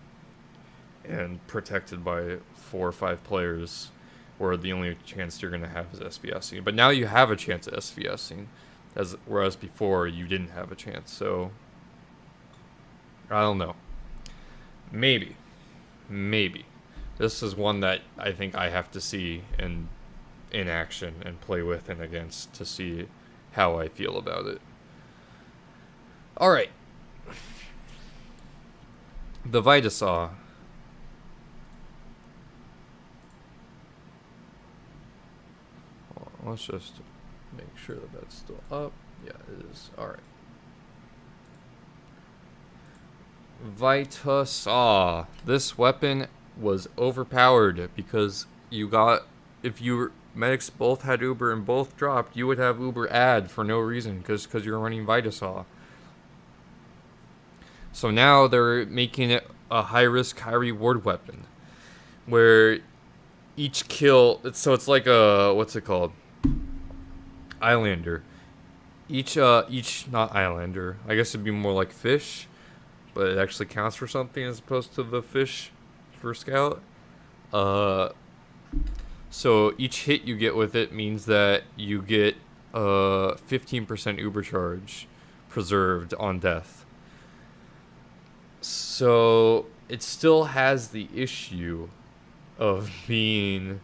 and protected by 4 or 5 players, where the only chance you're going to have is SVSing. But now you have a chance at SVSing, whereas before you didn't have a chance. So I don't know. Maybe this is one that I think I have to see in action and play with and against to see how I feel about it. All right, the Vita Saw. Let's just make sure that that's still up. Yeah, it is. All right. Vita Saw. This weapon was overpowered because if your medics both had Uber and both dropped, you would have Uber add for no reason because you're running Vita Saw. So now they're making it a high risk, high reward weapon, where each kill. So it's like what's it called? Highlander. Each not Highlander. I guess it'd be more like fish, but it actually counts for something as opposed to the fish for scout. So each hit you get with it means that you get 15% Uber charge preserved on death. So it still has the issue of being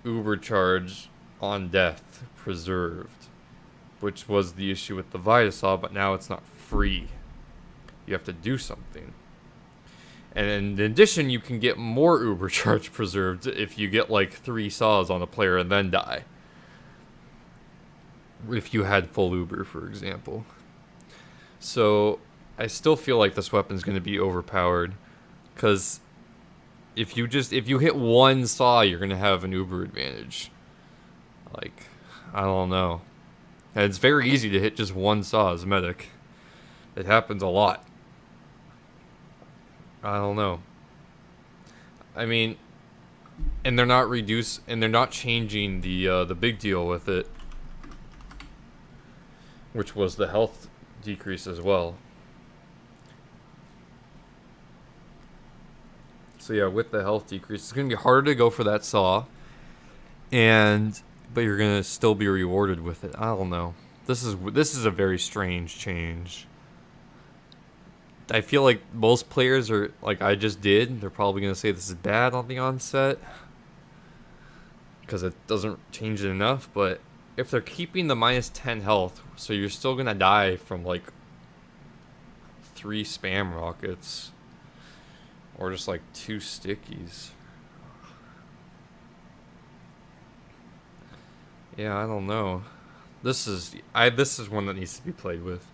Uber charge on death preserved, which was the issue with the Vita Saw, but now it's not free. You have to do something. And in addition, you can get more Uber charge preserved if you get like 3 saws on a player and then die. If you had full Uber, for example. So I still feel like this weapon's going to be overpowered, because if you hit 1 saw, you're going to have an Uber advantage. Like, I don't know. And it's very easy to hit just 1 saw as a medic. It happens a lot. I don't know. I mean, and they're not changing the big deal with it, which was the health decrease as well. So yeah, with the health decrease, it's gonna be harder to go for that saw, but you're gonna still be rewarded with it. I don't know. This is a very strange change. I feel like most players are, like I just did, they're probably going to say this is bad on the onset because it doesn't change it enough, but if they're keeping the minus 10 health, so you're still going to die from like 3 spam rockets or just like 2 stickies. Yeah, I don't know. This is one that needs to be played with.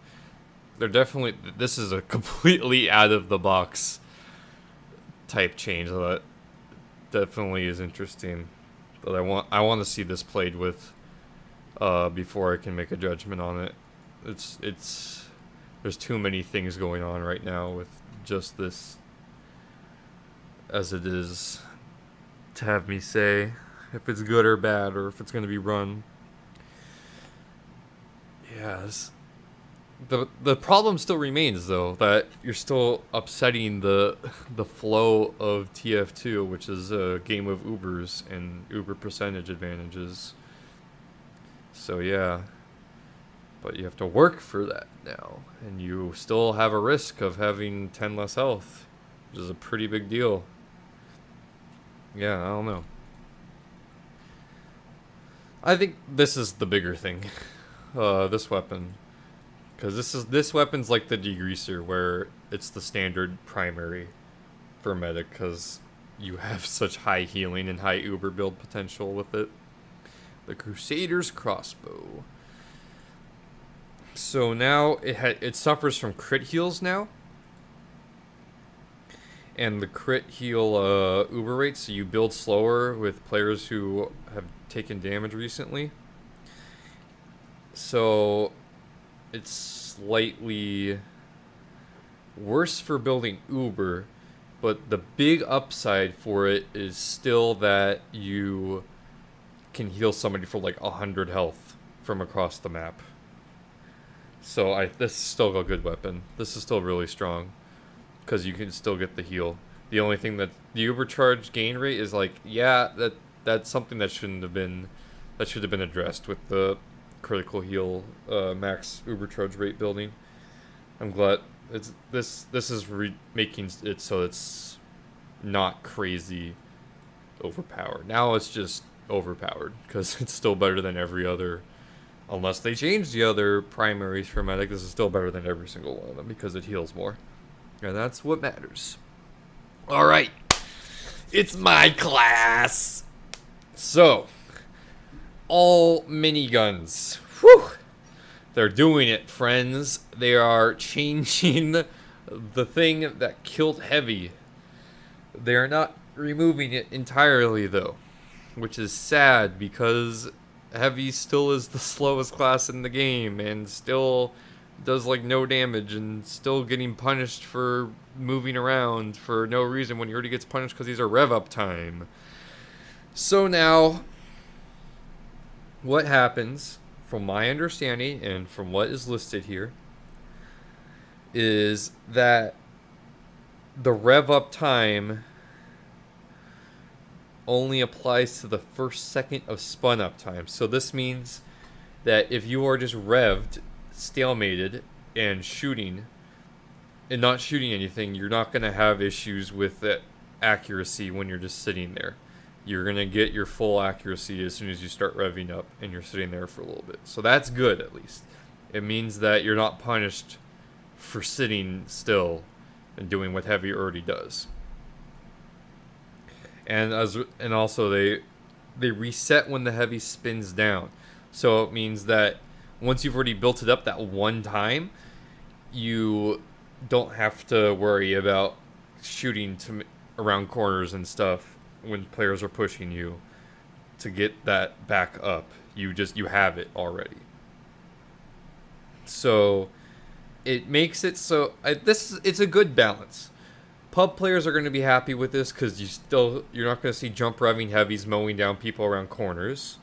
This is a completely out of the box type change that definitely is interesting. But I want to see this played with before I can make a judgment on it. There's too many things going on right now with just this as it is to have me say if it's good or bad or if it's going to be run. Yes. The problem still remains, though, that you're still upsetting the flow of TF2, which is a game of Ubers and Uber percentage advantages. So yeah, but you have to work for that now, and you still have a risk of having 10 less health, which is a pretty big deal. Yeah, I don't know. I think this is the bigger thing, this weapon. Because this weapon's like the degreaser, where it's the standard primary for medic because you have such high healing and high uber build potential with it. The Crusader's Crossbow. So now it suffers from crit heals now. And the crit heal uber rate, so you build slower with players who have taken damage recently. So it's slightly worse for building uber, but the big upside for it is still that you can heal somebody for like 100 health from across the map. So this is still a good weapon. This is still really strong because you can still get the heal. The only thing that the overcharge gain rate is like, yeah, that's something that should have been addressed with the critical heal max overcharge rate building. I'm glad this is making it so it's not crazy overpowered. Now it's just overpowered because it's still better than every other, unless they change the other primaries for medic. This is still better than every single one of them because it heals more, and that's what matters. All right, it's my class. So all miniguns. Whew. They're doing it, friends. They are changing the thing that killed heavy. They are not removing it entirely though, which is sad because heavy still is the slowest class in the game and still does like no damage and still getting punished for moving around for no reason when he already gets punished because he's a rev up time. So now what happens, from my understanding and from what is listed here, is that the rev up time only applies to the first second of spun up time. So this means that if you are just revved, stalemated, and shooting, and not shooting anything, you're not going to have issues with the accuracy when you're just sitting there. You're going to get your full accuracy as soon as you start revving up and you're sitting there for a little bit. So that's good, at least. It means that you're not punished for sitting still and doing what heavy already does. And also they reset when the heavy spins down. So it means that once you've already built it up that one time, you don't have to worry about shooting around corners and stuff when players are pushing you to get that back up. You have it already. So it makes it so it's a good balance. Pub players are going to be happy with this because you're not going to see jump revving heavies mowing down people around corners.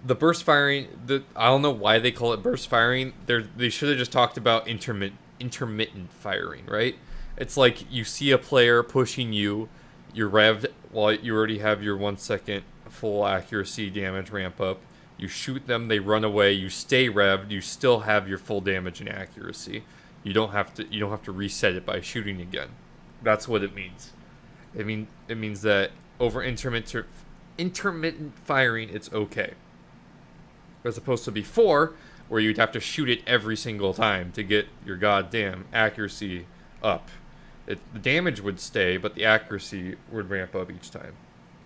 The burst firing, I don't know why they call it burst firing. They should have just talked about intermittent firing, right? It's like you see a player pushing you, you're revved while you already have your 1 second full accuracy damage ramp up. You shoot them, they run away, you stay revved, you still have your full damage and accuracy. You don't have to reset it by shooting again. That's what it means. It means that over intermittent firing, it's okay. As opposed to before, where you'd have to shoot it every single time to get your goddamn accuracy up. The damage would stay, but the accuracy would ramp up each time.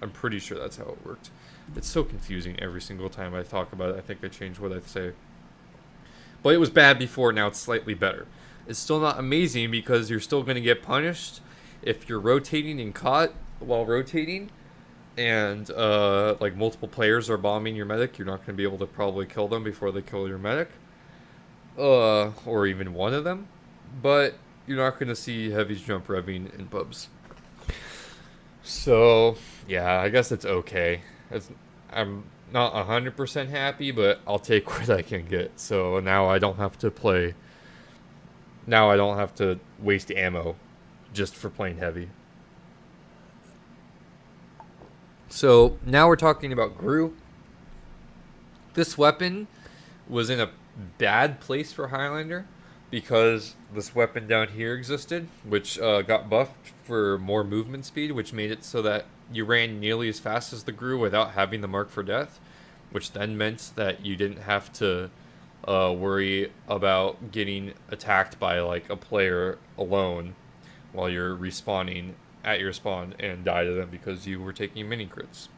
I'm pretty sure that's how it worked. It's so confusing every single time I talk about it. I think I changed what I say. But it was bad before, now it's slightly better. It's still not amazing because you're still going to get punished if you're rotating and caught while rotating, and like multiple players are bombing your medic. You're not going to be able to probably kill them before they kill your medic, or even one of them. But you're not going to see heavies jump revving in pubs. So yeah, I guess it's okay. I'm not 100% happy, but I'll take what I can get. So now I don't have to play. Now I don't have to waste ammo just for playing heavy. So now we're talking about Gru. This weapon was in a bad place for Highlander because this weapon down here existed, which got buffed for more movement speed, which made it so that you ran nearly as fast as the Gru without having the mark for death, which then meant that you didn't have to worry about getting attacked by like a player alone while you're respawning at your spawn and die to them because you were taking mini crits.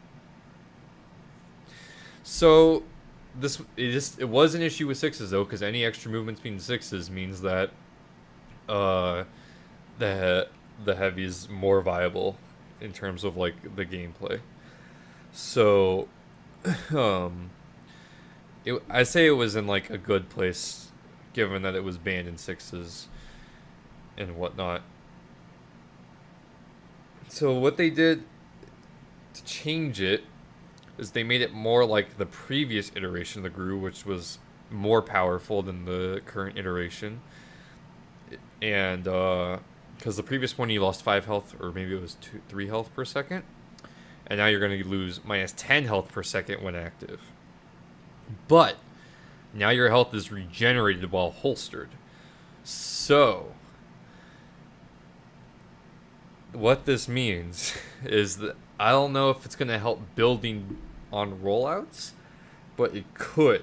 So it was an issue with 6s though, because any extra movement between 6s means that the heavy is more viable in terms of like the gameplay. So I say it was in like a good place, given that it was banned in 6s and whatnot. So what they did to change it is they made it more like the previous iteration of the Gru, which was more powerful than the current iteration. And because the previous one you lost 5 health, or maybe it was 3 health per second, and now you're going to lose minus 10 health per second when active. But now your health is regenerated while holstered. So what this means is that I don't know if it's going to help building on rollouts, but it could.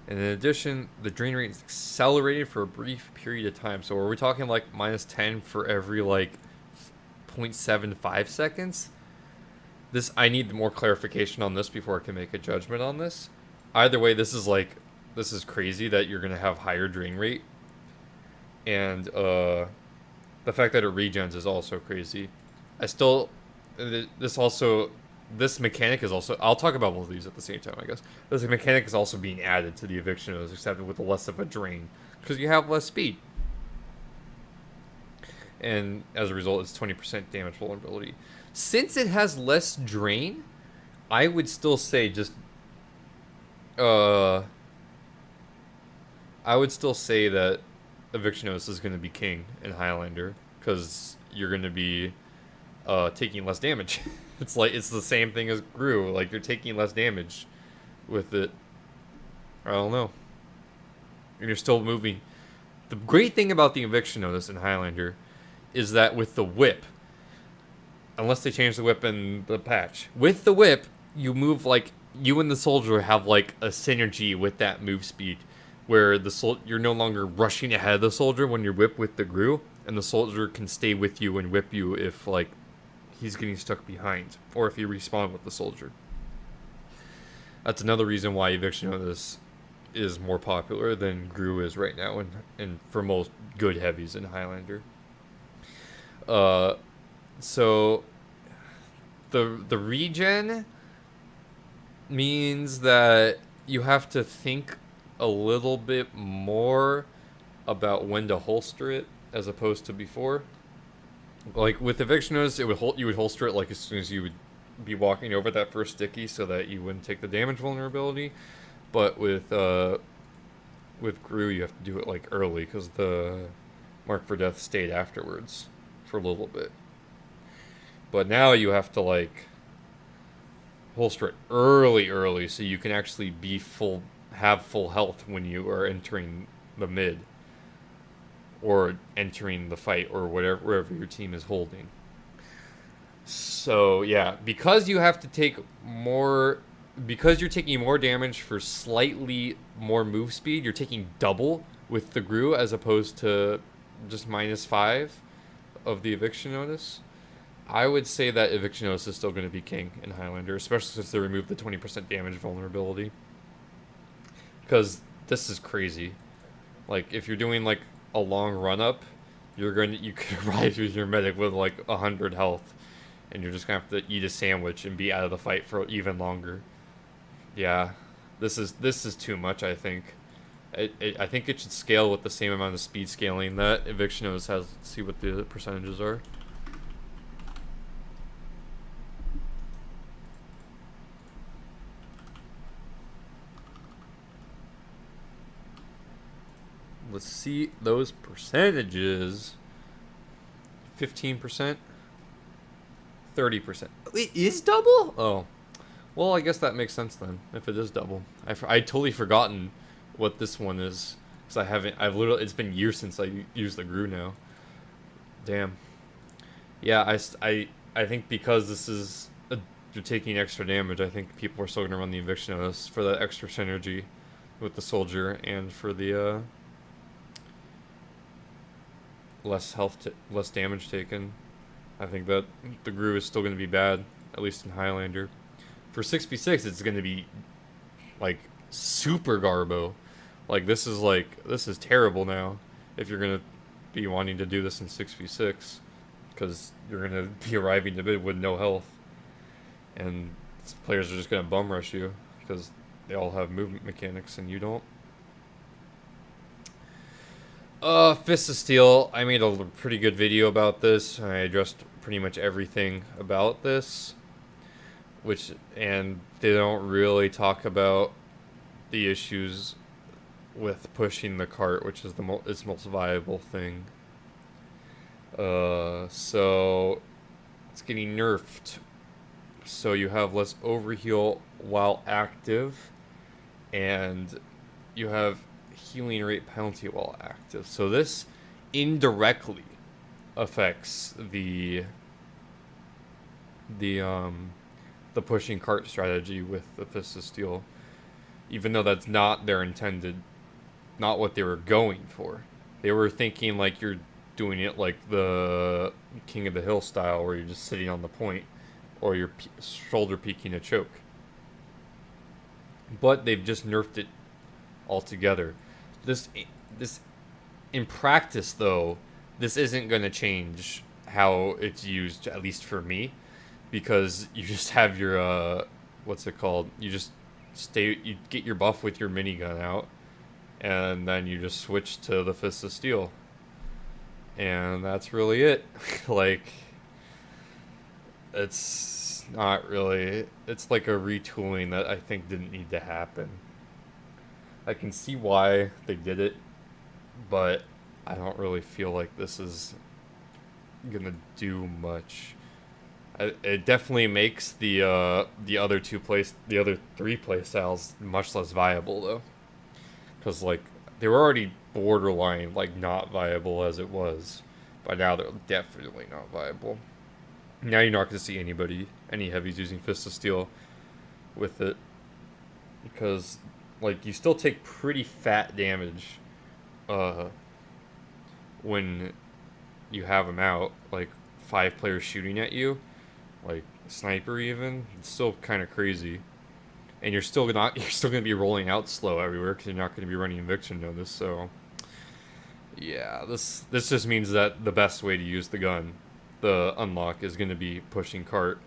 And in addition, the drain rate is accelerated for a brief period of time. So are we talking like minus 10 for every like 0.75 seconds? I need more clarification on this before I can make a judgment on this. Either way, this is crazy that you're going to have higher drain rate. And the fact that it regens is also crazy. This mechanic is also, I'll talk about both of these at the same time, I guess. This mechanic is also being added to the Eviction, except with less of a drain, because you have less speed. And as a result, it's 20% damage vulnerability. Since it has less drain, I would still say I would still say that Evictionos is going to be king in Highlander, because you're going to be taking less damage. It's the same thing as Gru. Like, you're taking less damage with it. I don't know. And you're still moving. The great thing about the Eviction Notice in Highlander is that with the whip, unless they change the whip in the patch, with the whip, you move like, you and the soldier have like a synergy with that move speed, where you're no longer rushing ahead of the soldier when you whip with the Gru, and the soldier can stay with you and whip you if like he's getting stuck behind, or if you respawn with the soldier. That's another reason why Eviction Notice is more popular than Gru is right now, and for most good heavies in Highlander. So the regen means that you have to think a little bit more about when to holster it as opposed to before. Like with Eviction Notice, you would holster it like as soon as you would be walking over that first sticky, so that you wouldn't take the damage vulnerability. But with Gru, you have to do it like early, because the mark for death stayed afterwards for a little bit. But now you have to like holster it early, so you can actually have full health when you are entering the mid, or entering the fight, or wherever your team is holding. So yeah, because you have to take more, because you're taking more damage for slightly more move speed, you're taking double with the Gru as opposed to just -5 of the Eviction Notice. I would say that Eviction Notice is still going to be king in Highlander, especially since they removed the 20% damage vulnerability. Because this is crazy. Like, if you're doing like a long run up, you could arrive with your medic with like 100 health, and you're just gonna have to eat a sandwich and be out of the fight for even longer. Yeah, this is too much. I think. I think it should scale with the same amount of speed scaling that Eviction Notice has. Let's see what the percentages are. Let's see those percentages. 15%, 30%. It is double? Oh, well, I guess that makes sense then. If it is double, I totally forgotten what this one is, because it's been years since I used the Gru now. Damn. Yeah, I think because this is you're taking extra damage, I think people are still gonna run the Eviction Notice for that extra synergy with the soldier, and for the less less damage taken. I think that the Gru is still going to be bad, at least in Highlander. For 6v6, it's going to be like super garbo. This is terrible now if you're going to be wanting to do this in 6v6, because you're going to be arriving to mid with no health, and players are just going to bum rush you because they all have movement mechanics and you don't. Fist of Steel, I made a pretty good video about this. I addressed pretty much everything about this, and they don't really talk about the issues with pushing the cart, which is its most viable thing. So it's getting nerfed. So you have less overheal while active, and you have healing rate penalty while active. So this indirectly affects the pushing cart strategy with the Fist of Steel, even though that's not not what they were going for. They were thinking like you're doing it like the King of the Hill style, where you're just sitting on the point, or you're shoulder peeking a choke. But they've just nerfed it altogether. This in practice, though, this isn't going to change how it's used, at least for me, because you just have your what's it called? You get your buff with your minigun out, and then you just switch to the Fist of Steel, and that's really it. It's not really. It's like a retooling that I think didn't need to happen. I can see why they did it, but I don't really feel like this is gonna do much. It definitely makes the other three play styles much less viable, though, because they were already borderline not viable as it was, but now they're definitely not viable. Now you're not gonna see any heavies using Fist of Steel with it, because you still take pretty fat damage when you have them out, 5 players shooting at you, sniper even. It's still kind of crazy, and you're still gonna be rolling out slow everywhere because you're not gonna be running Eviction notice. So yeah, this just means that the best way to use the gun, the unlock, is gonna be pushing cart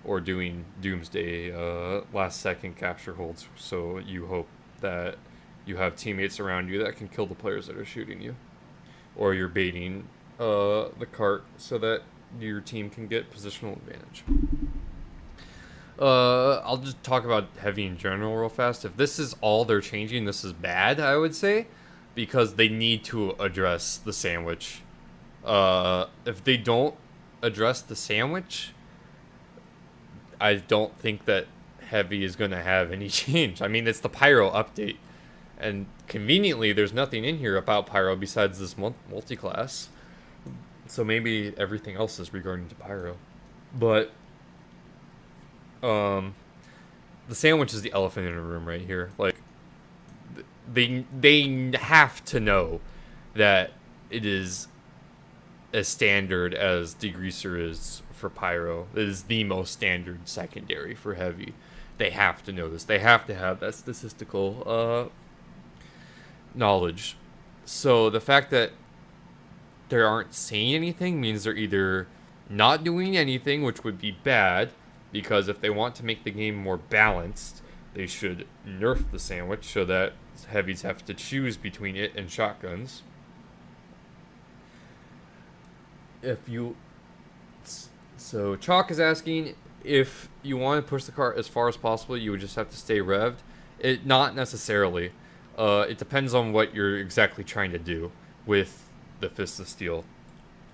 or doing Doomsday last second capture holds. So you hope that you have teammates around you that can kill the players that are shooting you, or you're baiting the cart so that your team can get positional advantage. I'll just talk about heavy in general real fast. If this is all they're changing, this is bad, I would say, because they need to address the sandwich. If they don't address the sandwich, I don't think that heavy is going to have any change. I mean, it's the Pyro update, and conveniently there's nothing in here about Pyro besides this multi-class, so maybe everything else is regarding to Pyro. But the sandwich is the elephant in the room right here. They have to know that it is as standard as Degreaser is for Pyro. It is the most standard secondary for heavy. They have to know this. They have to have that statistical knowledge. So the fact that they aren't saying anything means they're either not doing anything, which would be bad, because if they want to make the game more balanced, they should nerf the sandwich so that heavies have to choose between it and shotguns. So Chalk is asking, if you want to push the cart as far as possible, you would just have to stay revved. Not necessarily. It depends on what you're exactly trying to do with the Fist of Steel.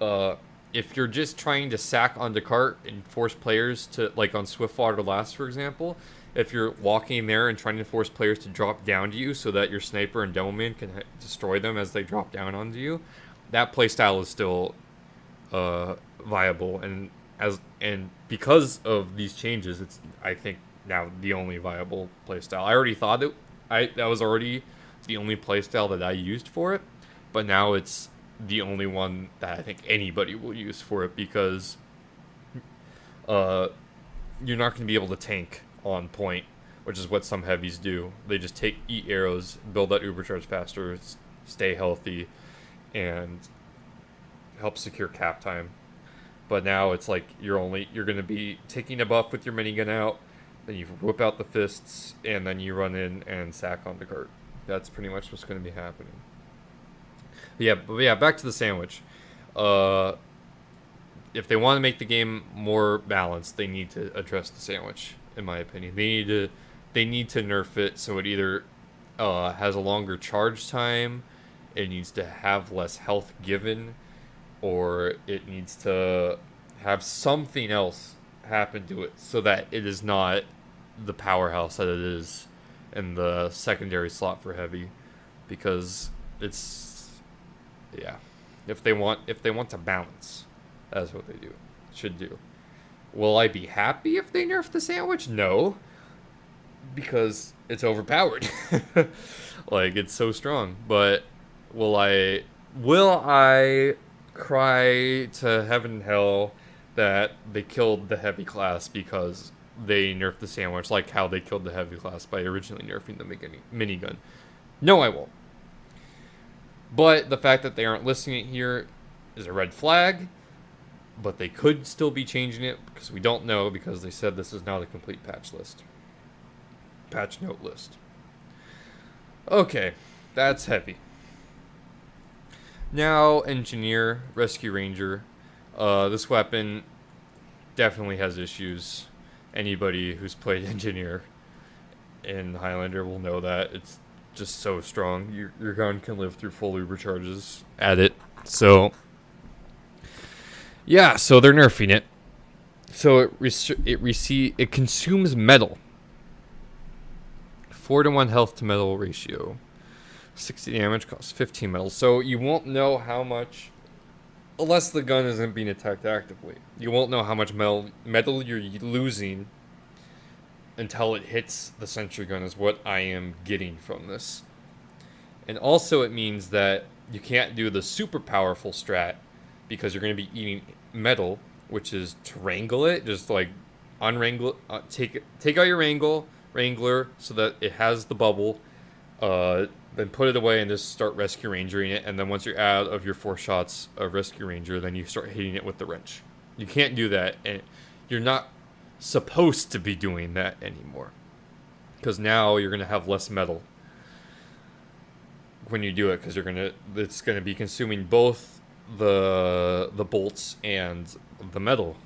If you're just trying to sack onto cart and force players to, on Swiftwater Last, for example, if you're walking there and trying to force players to drop down to you so that your sniper and Demoman can destroy them as they drop down onto you, that playstyle is still viable, and because of these changes, it's, I think, now the only viable playstyle. I already thought that was already the only playstyle that I used for it, but now it's the only one that I think anybody will use for it, because you're not going to be able to tank on point, which is what some heavies do. They just eat arrows, build that ubercharge faster, stay healthy, and help secure cap time. But now it's like you're going to be taking a buff with your minigun out, then you whip out the fists, and then you run in and sack on the cart. That's pretty much what's going to be happening. But yeah, back to the sandwich. If they want to make the game more balanced, they need to address the sandwich, in my opinion. They need to nerf it so it either has a longer charge time, it needs to have less health given, or it needs to have something else happen to it so that it is not the powerhouse that it is in the secondary slot for heavy, because it's, yeah, if they want to balance, that's what they should do. Will I be happy if they nerf the sandwich? No, because it's overpowered. Like, it's so strong. But will I cry to heaven and hell that they killed the heavy class because they nerfed the sandwich, like how they killed the heavy class by originally nerfing the minigun? No, I won't. But the fact that they aren't listing it here is a red flag. But they could still be changing it, because we don't know, because they said this is not a complete patch note list. Okay, that's heavy. Now, Engineer, Rescue Ranger. This weapon definitely has issues. Anybody who's played Engineer in Highlander will know that. It's just so strong. Your gun can live through full uber charges at it. So, yeah, so they're nerfing it. So it consumes metal. 4-to-1 health to metal ratio. 60 damage, costs 15 metal. So you won't know how much, unless the gun isn't being attacked actively, you won't know how much metal you're losing until it hits the sentry gun, is what I am getting from this. And also it means that you can't do the super powerful strat, because you're going to be eating metal, which is to wrangle it, just like unwrangle, take out your wrangler so that it has the bubble, then put it away and just start Rescue Rangering it, and then once you're out of your 4 shots of Rescue Ranger, then you start hitting it with the wrench. You can't do that, and you're not supposed to be doing that anymore, because now you're going to have less metal when you do it, because it's going to be consuming both the bolts and the metal.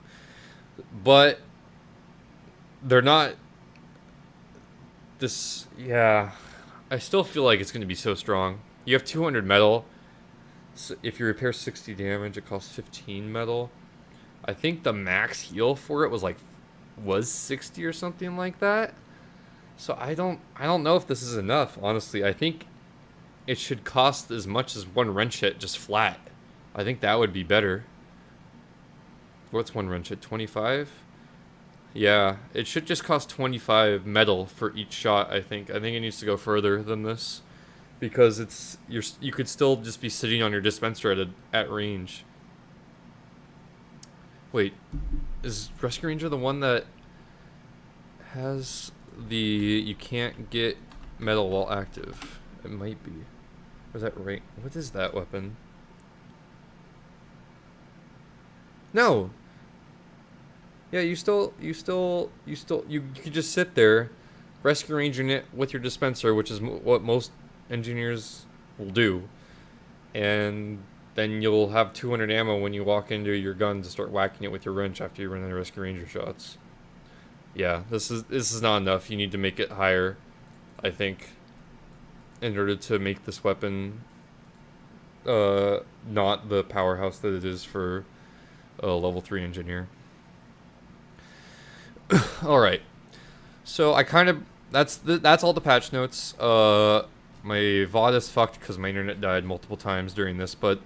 But they're not this, yeah, I still feel like it's going to be so strong. You have 200 metal, so if you repair 60 damage, it costs 15 metal. I think the max heal for it was 60 or something like that. So I don't know if this is enough, honestly. I think it should cost as much as one wrench hit, just flat. I think that would be better. What's one wrench hit? 25? Yeah, it should just cost 25 metal for each shot, I think. I think it needs to go further than this, because you could still just be sitting on your dispenser at range. Wait, is Rescue Ranger the one that has you can't get metal while active? It might be. Or is that right? What is that weapon? No. Yeah, you could just sit there, Rescue Rangering it with your dispenser, which is what most engineers will do, and then you'll have 200 ammo when you walk into your gun to start whacking it with your wrench after you run the Rescue Ranger shots. Yeah, this is not enough. You need to make it higher, I think, in order to make this weapon not the powerhouse that it is for a level 3 engineer. All right, so that's all the patch notes. My VOD is fucked because my internet died multiple times during this, but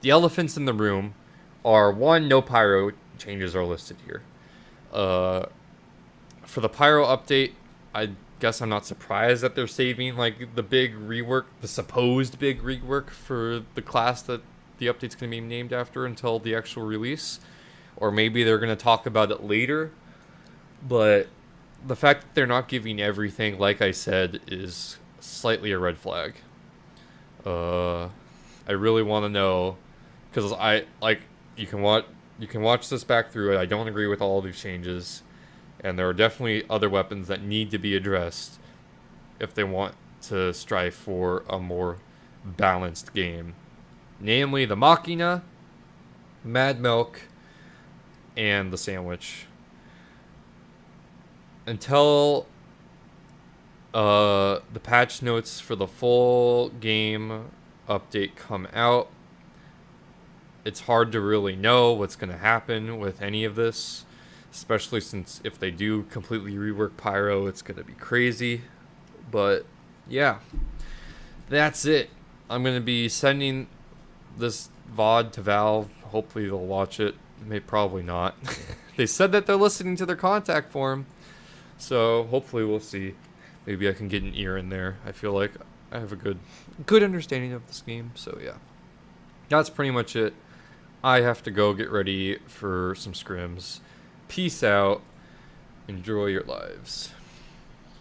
the elephants in the room are, 1, no Pyro changes are listed here. For the Pyro update, I guess I'm not surprised that they're saving like the big rework, the supposed big rework for the class that the update's going to be named after until the actual release. Or maybe they're going to talk about it later. But the fact that they're not giving everything, like I said, is slightly a red flag. I really want to know, because you can watch this back through it. I don't agree with all of these changes, and there are definitely other weapons that need to be addressed if they want to strive for a more balanced game. Namely, the Machina, Mad Milk, and the Sandwich. Until the patch notes for the full game update come out, it's hard to really know what's going to happen with any of this, especially since if they do completely rework Pyro, it's going to be crazy. But yeah, that's it. I'm going to be sending this VOD to Valve. Hopefully they'll watch it. Probably not. They said that they're listening to their contact form, so hopefully we'll see. Maybe I can get an ear in there. I feel like I have a good understanding of this game. So yeah, that's pretty much it. I have to go get ready for some scrims. Peace out. Enjoy your lives.